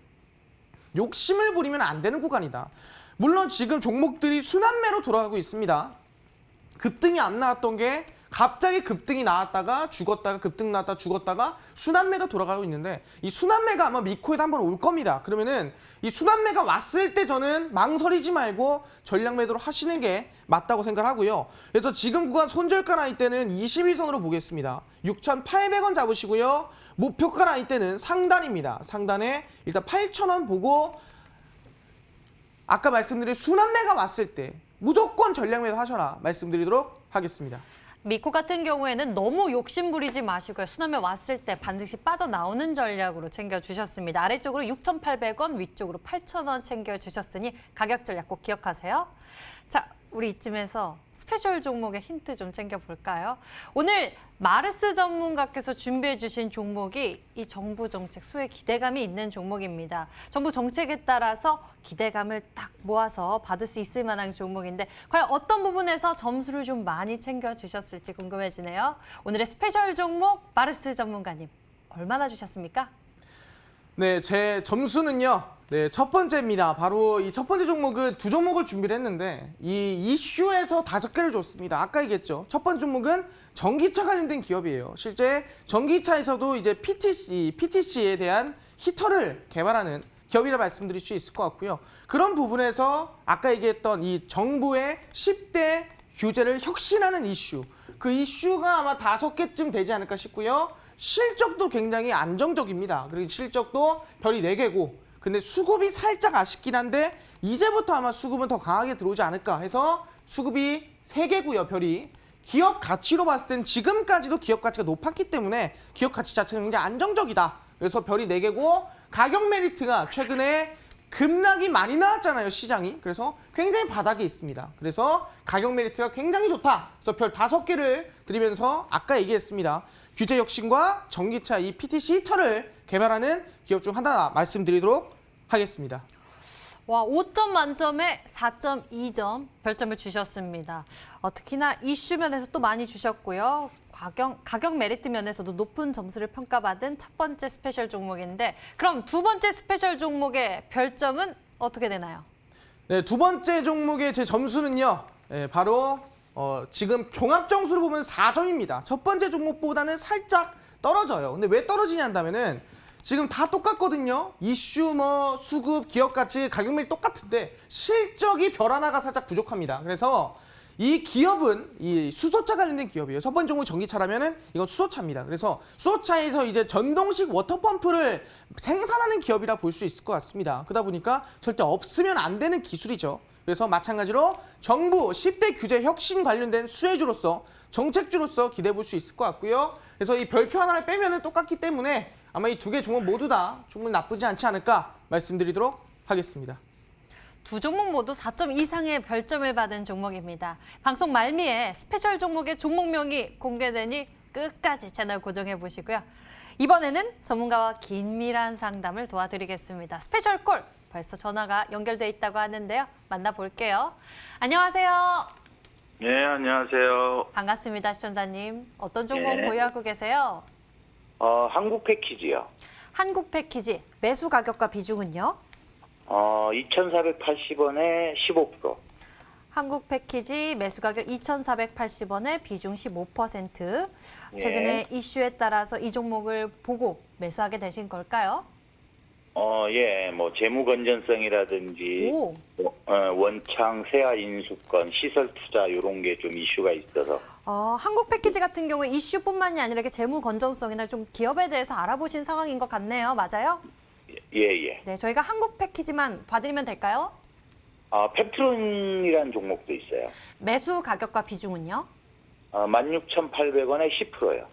욕심을 부리면 안 되는 구간이다. 물론 지금 종목들이 순환매로 돌아가고 있습니다. 급등이 안 나왔던 게 갑자기 급등이 나왔다가 죽었다가 급등 나왔다가 죽었다가 순환매가 돌아가고 있는데 이 순환매가 아마 미코에도 한번 올 겁니다. 그러면은 이 순환매가 왔을 때 저는 망설이지 말고 전략 매도를 하시는 게 맞다고 생각하고요. 그래서 지금 구간 손절가 라인 때는 21선으로 보겠습니다. 6,800원 잡으시고요. 목표가 라인 때는 상단입니다. 상단에 일단 8,000원 보고 아까 말씀드린 순환매가 왔을 때 무조건 전략 매도 하셔라 말씀드리도록 하겠습니다. 미코 같은 경우에는 너무 욕심 부리지 마시고요. 순환매 왔을 때 반드시 빠져나오는 전략으로 챙겨주셨습니다. 아래쪽으로 6,800원, 위쪽으로 8,000원 챙겨주셨으니 가격 전략 꼭 기억하세요. 자, 우리 이쯤에서 스페셜 종목의 힌트 좀 챙겨볼까요? 오늘 마르스 전문가께서 준비해 주신 종목이 이 정부 정책 수혜 기대감이 있는 종목입니다. 정부 정책에 따라서 기대감을 딱 모아서 받을 수 있을 만한 종목인데 과연 어떤 부분에서 점수를 좀 많이 챙겨주셨을지 궁금해지네요. 오늘의 스페셜 종목 마르스 전문가님 얼마나 주셨습니까? 네, 제 점수는요. 네, 첫 번째입니다. 바로 이 첫 번째 종목은 두 종목을 준비를 했는데 이 이슈에서 5개를 줬습니다. 아까 얘기했죠. 첫 번째 종목은 전기차 관련된 기업이에요. 실제 전기차에서도 이제 PTC에 대한 히터를 개발하는 기업이라 말씀드릴 수 있을 것 같고요. 그런 부분에서 아까 얘기했던 이 정부의 10대 규제를 혁신하는 이슈, 그 이슈가 아마 5개쯤 되지 않을까 싶고요. 실적도 굉장히 안정적입니다. 그리고 실적도 별이 4개고, 근데 수급이 살짝 아쉽긴 한데 이제부터 아마 수급은 더 강하게 들어오지 않을까 해서 수급이 3개고요, 별이. 기업 가치로 봤을 땐 지금까지도 기업 가치가 높았기 때문에 기업 가치 자체가 굉장히 안정적이다. 그래서 별이 4개고, 가격 메리트가 최근에 급락이 많이 나왔잖아요, 시장이. 그래서 굉장히 바닥에 있습니다. 그래서 가격 메리트가 굉장히 좋다. 그래서 별 5개를 드리면서 아까 얘기했습니다. 규제 혁신과 전기차 이 PTC 히터를 개발하는 기업 중 하나 말씀드리도록 하겠습니다. 와, 5점 만점에 4.2점 별점을 주셨습니다. 특히나 이슈 면에서 또 많이 주셨고요. 가격 메리트 면에서도 높은 점수를 평가받은 첫 번째 스페셜 종목인데, 그럼 두 번째 스페셜 종목의 별점은 어떻게 되나요? 네, 두 번째 종목의 제 점수는요. 바로 지금 종합 점수를 보면 4점입니다. 첫 번째 종목보다는 살짝 떨어져요. 근데 왜 떨어지냐 한다면은 지금 다 똑같거든요. 이슈, 수급, 기업 가치, 가격 메리트 똑같은데 실적이 별 하나가 살짝 부족합니다. 그래서 이 기업은 이 수소차 관련된 기업이에요. 첫 번째 종목이 전기차라면은 이건 수소차입니다. 그래서 수소차에서 이제 전동식 워터펌프를 생산하는 기업이라 볼 수 있을 것 같습니다. 그러다 보니까 절대 없으면 안 되는 기술이죠. 그래서 마찬가지로 정부 10대 규제 혁신 관련된 수혜주로서, 정책주로서 기대해 볼 수 있을 것 같고요. 그래서 이 별표 하나를 빼면은 똑같기 때문에 아마 이 2개 종목 모두 다 충분히 나쁘지 않지 않을까 말씀드리도록 하겠습니다. 두 종목 모두 4점 이상의 별점을 받은 종목입니다. 방송 말미에 스페셜 종목의 종목명이 공개되니 끝까지 채널 고정해 보시고요. 이번에는 전문가와 긴밀한 상담을 도와드리겠습니다. 스페셜 콜, 벌써 전화가 연결돼 있다고 하는데요. 만나볼게요. 안녕하세요. 네, 안녕하세요. 반갑습니다, 시청자님. 어떤 종목 네. 보유하고 계세요? 한국 패키지요. 한국 패키지, 매수 가격과 비중은요? 2,480원에 15%. 한국 패키지 매수 가격 2,480원에 비중 15%. 최근에 이슈에 따라서 이 종목을 보고 매수하게 되신 걸까요? 예, 재무 건전성이라든지, 오. 원창, 세아 인수권, 시설 투자 이런 게 좀 이슈가 있어서. 한국 패키지 같은 경우에 이슈뿐만이 아니라 이렇게 재무 건전성이나 좀 기업에 대해서 알아보신 상황인 것 같네요. 맞아요? 예. 네, 저희가 한국 패키지만 봐드리면 될까요? 펩트론이라는 종목도 있어요. 매수 가격과 비중은요? 16,800원에 10%요.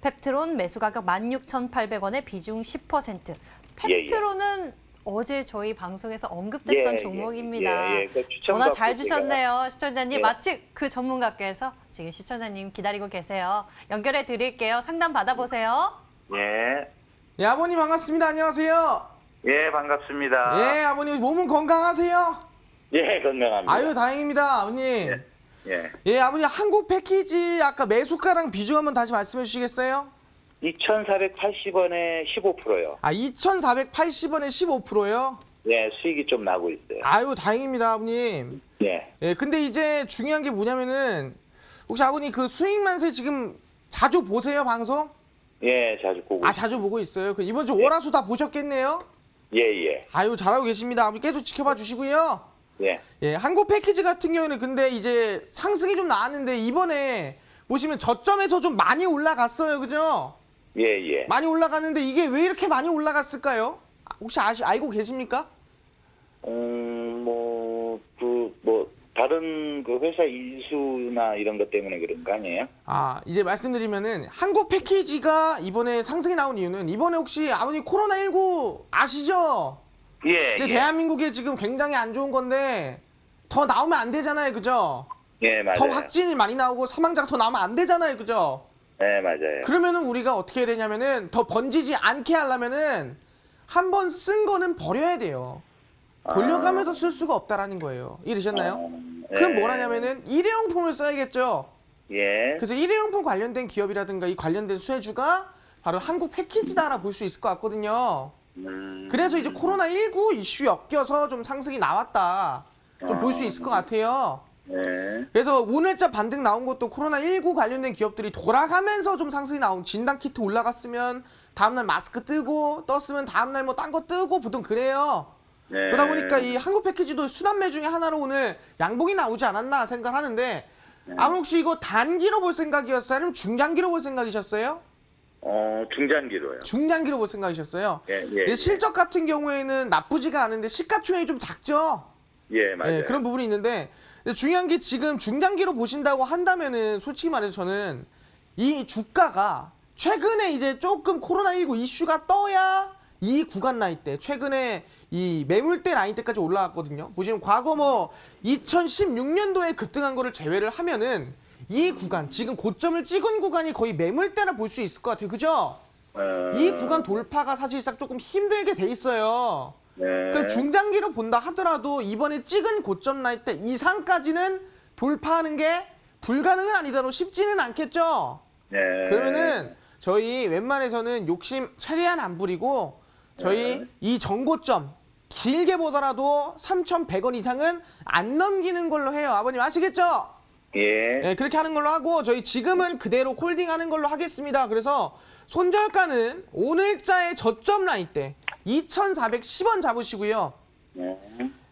펩트론 매수 가격 16,800원에 비중 10%. 펩트론은 어제 저희 방송에서 언급됐던 종목입니다. 그 전화 잘 주셨네요, 시청자님. 예. 마치 그 전문가께서 지금 시청자님 기다리고 계세요. 연결해 드릴게요. 상담 받아보세요. 예. 예, 아버님 반갑습니다. 안녕하세요. 예, 반갑습니다. 예, 아버님 몸은 건강하세요? 예, 건강합니다. 아유, 다행입니다, 아버님. 예. 예, 아버님 한국 패키지 아까 매수가랑 비중 한번 다시 말씀해 주시겠어요? 2,480원에 15%요. 2,480원에 15%요? 예, 수익이 좀 나고 있어요. 아유, 다행입니다, 아버님. 예. 예, 근데 이제 중요한 게 뭐냐면은 혹시 아버님 그 수익만세 지금 자주 보세요, 방송? 예, 자주 보고 있어요. 자주 보고 있어요. 그 이번 주 월화수 다 보셨겠네요? 예. 아유, 잘하고 계십니다. 아버님 계속 지켜봐 주시고요. 예. 예, 한국 패키지 같은 경우는 근데 이제 상승이 좀 나왔는데 이번에 보시면 저점에서 좀 많이 올라갔어요. 그죠? 예. 많이 올라갔는데 이게 왜 이렇게 많이 올라갔을까요? 혹시 알고 계십니까? 다른 그 회사 인수나 이런 것 때문에 그런 거 아니에요? 이제 말씀드리면은 한국 패키지가 이번에 상승이 나온 이유는 이번에 혹시 아버님 코로나19 아시죠? 예. 이제 대한민국에 지금 굉장히 안 좋은 건데 더 나오면 안 되잖아요. 그죠? 예, 맞아요. 더 확진이 많이 나오고 사망자가 더 나오면 안 되잖아요. 그죠? 네, 맞아요. 그러면은 우리가 어떻게 해야 되냐면은 더 번지지 않게 하려면은 한 번 쓴 거는 버려야 돼요. 돌려가면서 쓸 수가 없다라는 거예요. 이해되셨나요? 그럼 뭐라냐면은 일회용품을 써야겠죠. 예. 그래서 일회용품 관련된 기업이라든가 이 관련된 수혜주가 바로 한국 패키지다라 볼 수 있을 것 같거든요. 그래서 이제 코로나19 이슈 엮여서 좀 상승이 나왔다. 좀 볼 수 있을 것 같아요. 네. 그래서 오늘자 반등 나온 것도 코로나19 관련된 기업들이 돌아가면서 좀 상승이 나온 진단키트 올라갔으면 다음날 마스크 뜨고 떴으면 다음날 뭐 딴 거 뜨고 보통 그래요. 네. 그러다 보니까 이 한국 패키지도 순환매 중에 하나로 오늘 양봉이 나오지 않았나 생각하는데 아무 혹시 이거 단기로 볼 생각이었어요? 아니면 중장기로 볼 생각이셨어요? 중장기로요. 중장기로 볼 생각이셨어요? 예, 근데 실적 같은 경우에는 나쁘지가 않은데 시가총액이 좀 작죠? 예, 맞아요. 네, 그런 부분이 있는데 근데 중요한 게 지금 중장기로 보신다고 한다면은 솔직히 말해서 저는 이 주가가 최근에 이제 조금 코로나19 이슈가 떠야 이 구간 라인 때 최근에 이 매물대 라인 때까지 올라왔거든요. 보시면 과거 뭐 2016년도에 급등한 거를 제외를 하면은 이 구간 지금 고점을 찍은 구간이 거의 매물대라 볼 수 있을 것 같아요. 그죠? 이 구간 돌파가 사실상 조금 힘들게 돼 있어요. 네. 그럼 중장기로 본다 하더라도 이번에 찍은 고점 라인 때 이상까지는 돌파하는 게 불가능은 아니다로 쉽지는 않겠죠? 네. 그러면은 저희 웬만해서는 욕심 최대한 안 부리고 저희 네. 이 정고점 길게 보더라도 3,100원 이상은 안 넘기는 걸로 해요. 아버님 아시겠죠? 예. 네, 그렇게 하는 걸로 하고 저희 지금은 그대로 홀딩하는 걸로 하겠습니다. 그래서 손절가는 오늘자의 저점 라인 때 2,410원 잡으시고요. 네.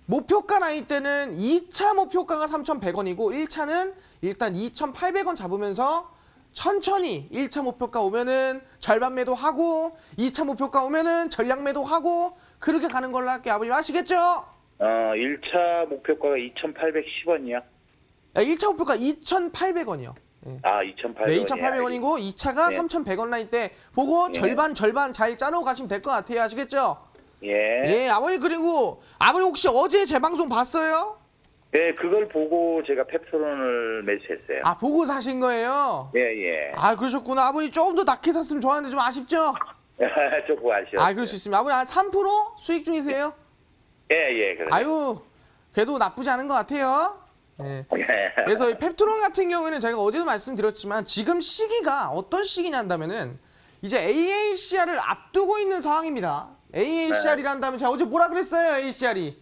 목표가 라인 때는 2차 목표가가 3,100원이고 1차는 일단 2,800원 잡으면서 천천히 1차 목표가 오면은 절반 매도하고 2차 목표가 오면은 전량 매도하고 그렇게 가는 걸로 할게요. 아버님 아시겠죠? 1차 목표가가 2,810원이요. 1차 목표가 2,800원이요. 아, 2,800원. 네, 2,800원이고 2차가 네. 3,100원 라인 때 보고 네. 절반 잘 짜놓고 가시면 될 것 같아요. 아시겠죠? 예. 예, 아버님 그리고 아버님 혹시 어제 제 방송 봤어요? 네, 그걸 보고 제가 펩토론을 매수했어요. 아, 보고 사신 거예요? 예, 예. 아, 그러셨구나. 아버님 조금 더 낮게 샀으면 좋았는데 좀 아쉽죠? 조금 아쉬웠어요. 아, 그럴 수 있습니다. 아버님 한 3% 수익 중이세요? 예, 예. 그래요. 아유, 그래도 나쁘지 않은 것 같아요. 예. 그래서 이 펩토론 같은 경우에는 제가 어제도 말씀드렸지만 지금 시기가 어떤 시기냐 한다면은 이제 AACR을 앞두고 있는 상황입니다. AACR이란 다음에 제가 어제 뭐라 그랬어요? AACR이.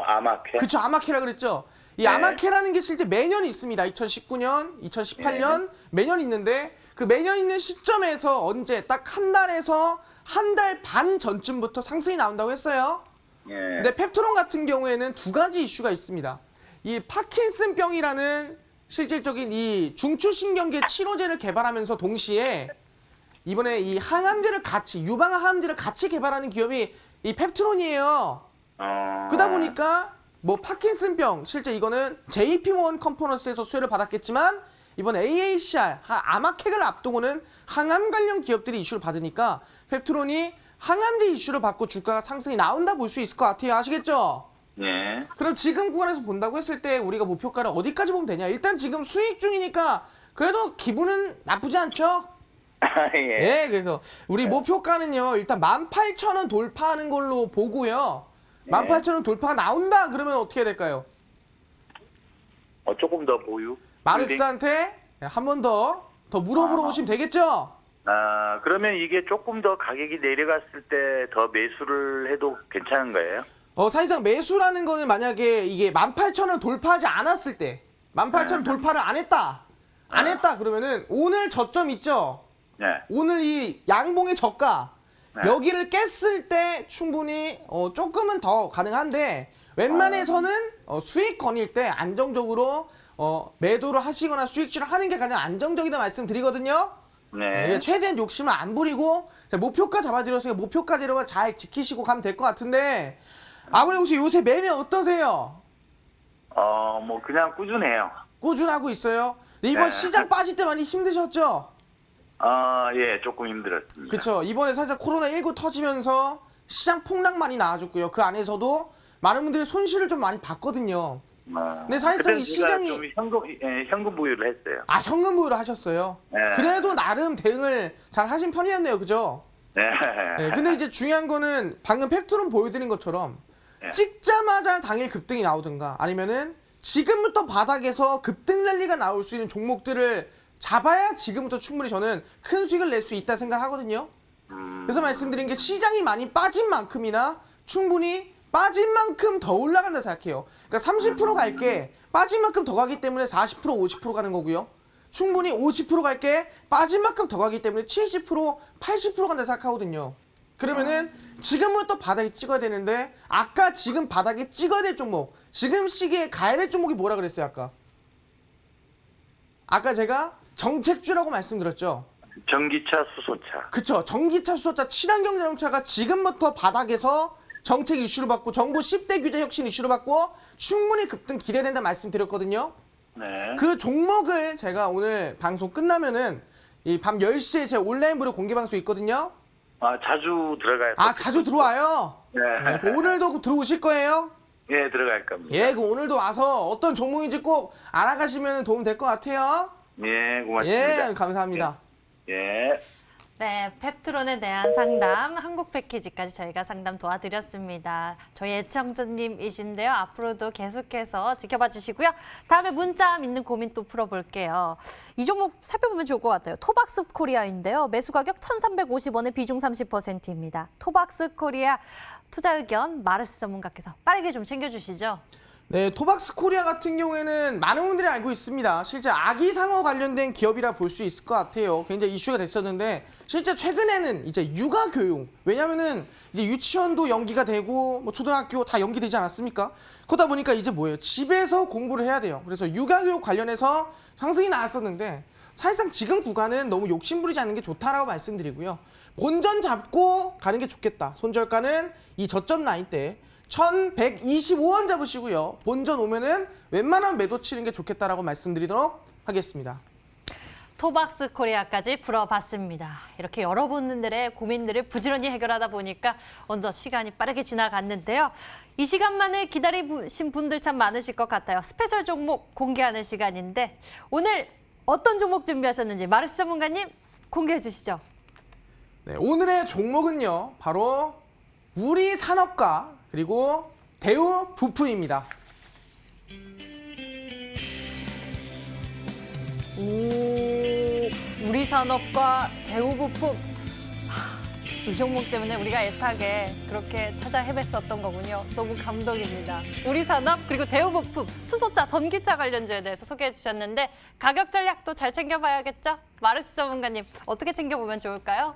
아마케. 그쵸, 아마케라 그랬죠. 이 네. 아마케라는 게 실제 매년 있습니다. 2019년, 2018년 매년 있는데 그 매년 있는 시점에서 언제 딱 한 달에서 한 달 반 전쯤부터 상승이 나온다고 했어요. 예. 근데 펩토론 같은 경우에는 두 가지 이슈가 있습니다. 이 파킨슨병이라는 실질적인 이 중추신경계 치료제를 개발하면서 동시에 이번에 이 항암제를 같이 유방암제를 같이 개발하는 기업이 이 펩트론이에요. 그러다 보니까 뭐 파킨슨병 실제 이거는 JP모건 컨퍼런스에서 수혜를 받았겠지만 이번 AACR 아마케를 앞두고는 항암 관련 기업들이 이슈를 받으니까 펩트론이 항암제 이슈를 받고 주가가 상승이 나온다 볼 수 있을 것 같아요. 아시겠죠? 예. 그럼 지금 구간에서 본다고 했을 때 우리가 목표가를 어디까지 보면 되냐? 일단 지금 수익 중이니까 그래도 기분은 나쁘지 않죠? 예. 예, 그래서 우리 목표가는요. 일단 18,000원 돌파하는 걸로 보고요. 18,000원 돌파가 나온다 그러면 어떻게 될까요? 조금 더 보유. 마르스한테 한 번 더 물어보러 오시면 되겠죠? 그러면 이게 조금 더 가격이 내려갔을 때 더 매수를 해도 괜찮은 거예요? 사실상 매수라는 거는 만약에 이게 18,000원 돌파하지 않았을 때 18,000원 돌파를 안 했다. 그러면은 오늘 저점 있죠? 네. 오늘 이 양봉의 저가 네. 여기를 깼을 때 충분히 조금은 더 가능한데 웬만해서는 수익권일 때 안정적으로 매도를 하시거나 수익질을 하는 게 가장 안정적이다 말씀드리거든요. 네. 최대한 욕심을 안 부리고 목표가 잡아드렸으니까 목표가대로만 잘 지키시고 가면 될 것 같은데 아버님 혹시 요새 매매 어떠세요? 뭐 그냥 꾸준해요. 꾸준하고 있어요? 이번 네. 시장 빠질 때 많이 힘드셨죠? 예, 조금 힘들었습니다. 그쵸. 이번에 사실 코로나19 터지면서 시장 폭락 많이 나와줬고요. 그 안에서도 많은 분들이 손실을 좀 많이 봤거든요. 근데 사실상 이 시장이 좀 현금 부여를 했어요. 현금 부여를 하셨어요. 네. 그래도 나름 대응을 잘 하신 편이었네요. 그죠? 네. 네, 근데 이제 중요한 거는 방금 팩트론 보여드린 것처럼 네. 찍자마자 당일 급등이 나오든가 아니면은 지금부터 바닥에서 급등 랠리가 나올 수 있는 종목들을 잡아야 지금부터 충분히 저는 큰 수익을 낼 수 있다 생각하거든요. 그래서 말씀드린 게 시장이 많이 빠진 만큼이나 충분히 빠진 만큼 더 올라간다 생각해요. 그러니까 30% 갈게 빠진 만큼 더 가기 때문에 40% 50% 가는 거고요. 충분히 50% 갈게 빠진 만큼 더 가기 때문에 70% 80% 간다 생각하거든요. 그러면은 지금부터 바닥에 찍어야 되는데 아까 지금 바닥에 찍어야 될 종목 지금 시기에 가야 될 종목이 뭐라 그랬어요 아까 제가 정책주라고 말씀드렸죠. 전기차, 수소차. 그쵸. 전기차, 수소차, 친환경 자동차가 지금부터 바닥에서 정책 이슈를 받고 정부 10대 규제 혁신 이슈를 받고 충분히 급등 기대된다 말씀드렸거든요. 네. 그 종목을 제가 오늘 방송 끝나면은 이 밤 10시에 제 온라인 무료 공개 방송 있거든요. 자주 들어가요. 자주 들어와요. 네. 그 오늘도 들어오실 거예요? 예, 들어갈 겁니다. 예, 그 오늘도 와서 어떤 종목인지 꼭 알아가시면 도움 될 것 같아요. 예, 고맙습니다. 예, 감사합니다. 예. 네, 펩트론에 대한 상담, 한국 패키지까지 저희가 상담 도와드렸습니다. 저희 애청자님이신데요. 앞으로도 계속해서 지켜봐 주시고요. 다음에 문자 믿는 고민 또 풀어볼게요. 이 종목 살펴보면 좋을 것 같아요. 토박스 코리아인데요. 매수 가격 1,350원에 비중 30%입니다. 토박스 코리아 투자 의견 마르스 전문가께서 빠르게 좀 챙겨주시죠. 네, 토박스 코리아 같은 경우에는 많은 분들이 알고 있습니다. 실제 아기상어 관련된 기업이라 볼 수 있을 것 같아요. 굉장히 이슈가 됐었는데 실제 최근에는 이제 육아교육, 왜냐면은 이제 유치원도 연기가 되고 뭐 초등학교 다 연기되지 않았습니까? 그러다 보니까 이제 뭐예요? 집에서 공부를 해야 돼요. 그래서 육아교육 관련해서 상승이 나왔었는데 사실상 지금 구간은 너무 욕심부리지 않는 게 좋다라고 말씀드리고요. 본전 잡고 가는 게 좋겠다. 손절가는 이 저점 라인 때 1,125원 잡으시고요. 본전 오면은 웬만한 매도 치는 게 좋겠다라고 말씀드리도록 하겠습니다. 토박스 코리아까지 풀어봤습니다. 이렇게 여러분들의 고민들을 부지런히 해결하다 보니까 어느덧 시간이 빠르게 지나갔는데요. 이 시간만을 기다리신 분들 참 많으실 것 같아요. 스페셜 종목 공개하는 시간인데 오늘 어떤 종목 준비하셨는지 마르스 전문가님 공개해 주시죠. 네, 오늘의 종목은요. 바로 우리산업과 그리고 대우 부품입니다. 우리산업과 대우부품. 이 종목 때문에 우리가 애타게 그렇게 찾아 헤맸었던 거군요. 너무 감동입니다. 우리산업 그리고 대우부품, 수소차, 전기차 관련주에 대해서 소개해 주셨는데 가격 전략도 잘 챙겨봐야겠죠? 마르스 전문가님 어떻게 챙겨보면 좋을까요?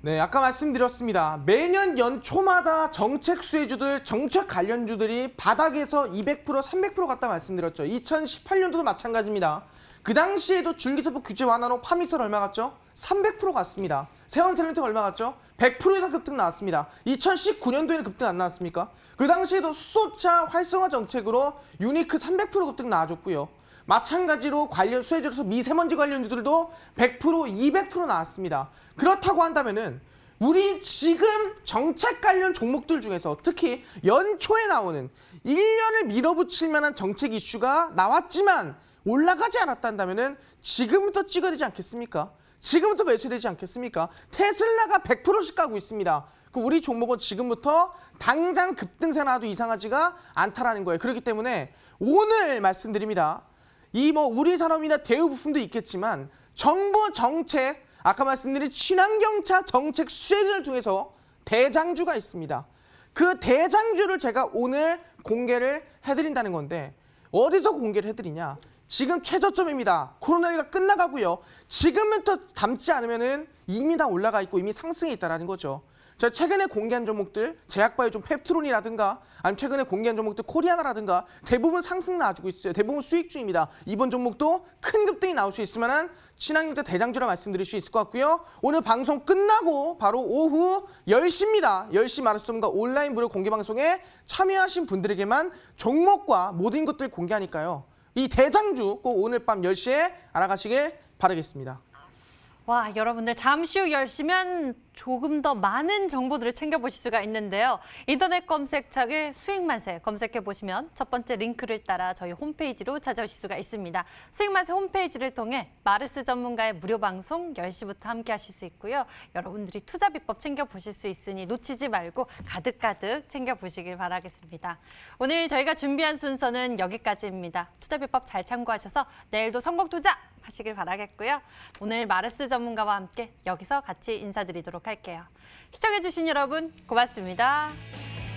네, 아까 말씀드렸습니다. 매년 연초마다 정책 수혜주들, 정책 관련주들이 바닥에서 200%, 300% 갔다 말씀드렸죠. 2018년도도 마찬가지입니다. 그 당시에도 줄기세포 규제 완화로 파미설 얼마 갔죠? 300% 갔습니다. 세원셀렌트가 얼마 갔죠? 100% 이상 급등 나왔습니다. 2019년도에는 급등 안 나왔습니까? 그 당시에도 수소차 활성화 정책으로 유니크 300% 급등 나와줬고요. 마찬가지로 관련 수혜주로서 미세먼지 관련주들도 100%, 200% 나왔습니다. 그렇다고 한다면은 우리 지금 정책 관련 종목들 중에서 특히 연초에 나오는 1년을 밀어붙일 만한 정책 이슈가 나왔지만 올라가지 않았다면은 지금부터 찍어야 되지 않겠습니까? 지금부터 매수되지 않겠습니까? 테슬라가 100%씩 가고 있습니다. 그 우리 종목은 지금부터 당장 급등세 나와도 이상하지가 않다라는 거예요. 그렇기 때문에 오늘 말씀드립니다. 이 뭐 우리 산업이나 대우 부품도 있겠지만 정부 정책, 아까 말씀드린 친환경차 정책 수혜를 통해서 대장주가 있습니다. 그 대장주를 제가 오늘 공개를 해드린다는 건데 어디서 공개를 해드리냐? 지금 최저점입니다. 코로나19가 끝나가고요. 지금부터 담지 않으면은 이미 다 올라가 있고 이미 상승해 있다는 거죠. 제가 최근에 공개한 종목들, 제약바이오 펩트론이라든가 아니면 최근에 공개한 종목들 코리아나라든가 대부분 상승 나와주고 있어요. 대부분 수익주입니다. 이번 종목도 큰 급등이 나올 수 있을 만한 친환경차 대장주라 말씀드릴 수 있을 것 같고요. 오늘 방송 끝나고 바로 오후 10시입니다. 10시 마르스 전문가 온라인 무료 공개 방송에 참여하신 분들에게만 종목과 모든 것들 공개하니까요. 이 대장주 꼭 오늘 밤 10시에 알아가시길 바라겠습니다. 와, 여러분들 잠시 후 10시면 조금 더 많은 정보들을 챙겨보실 수가 있는데요. 인터넷 검색창에 수익만세 검색해보시면 첫 번째 링크를 따라 저희 홈페이지로 찾아오실 수가 있습니다. 수익만세 홈페이지를 통해 마르스 전문가의 무료 방송 10시부터 함께 하실 수 있고요. 여러분들이 투자 비법 챙겨보실 수 있으니 놓치지 말고 가득가득 챙겨보시길 바라겠습니다. 오늘 저희가 준비한 순서는 여기까지입니다. 투자 비법 잘 참고하셔서 내일도 성공 투자 하시길 바라겠고요. 오늘 마르스 전문가와 함께 여기서 같이 인사드리도록 할게요. 시청해주신 여러분 고맙습니다.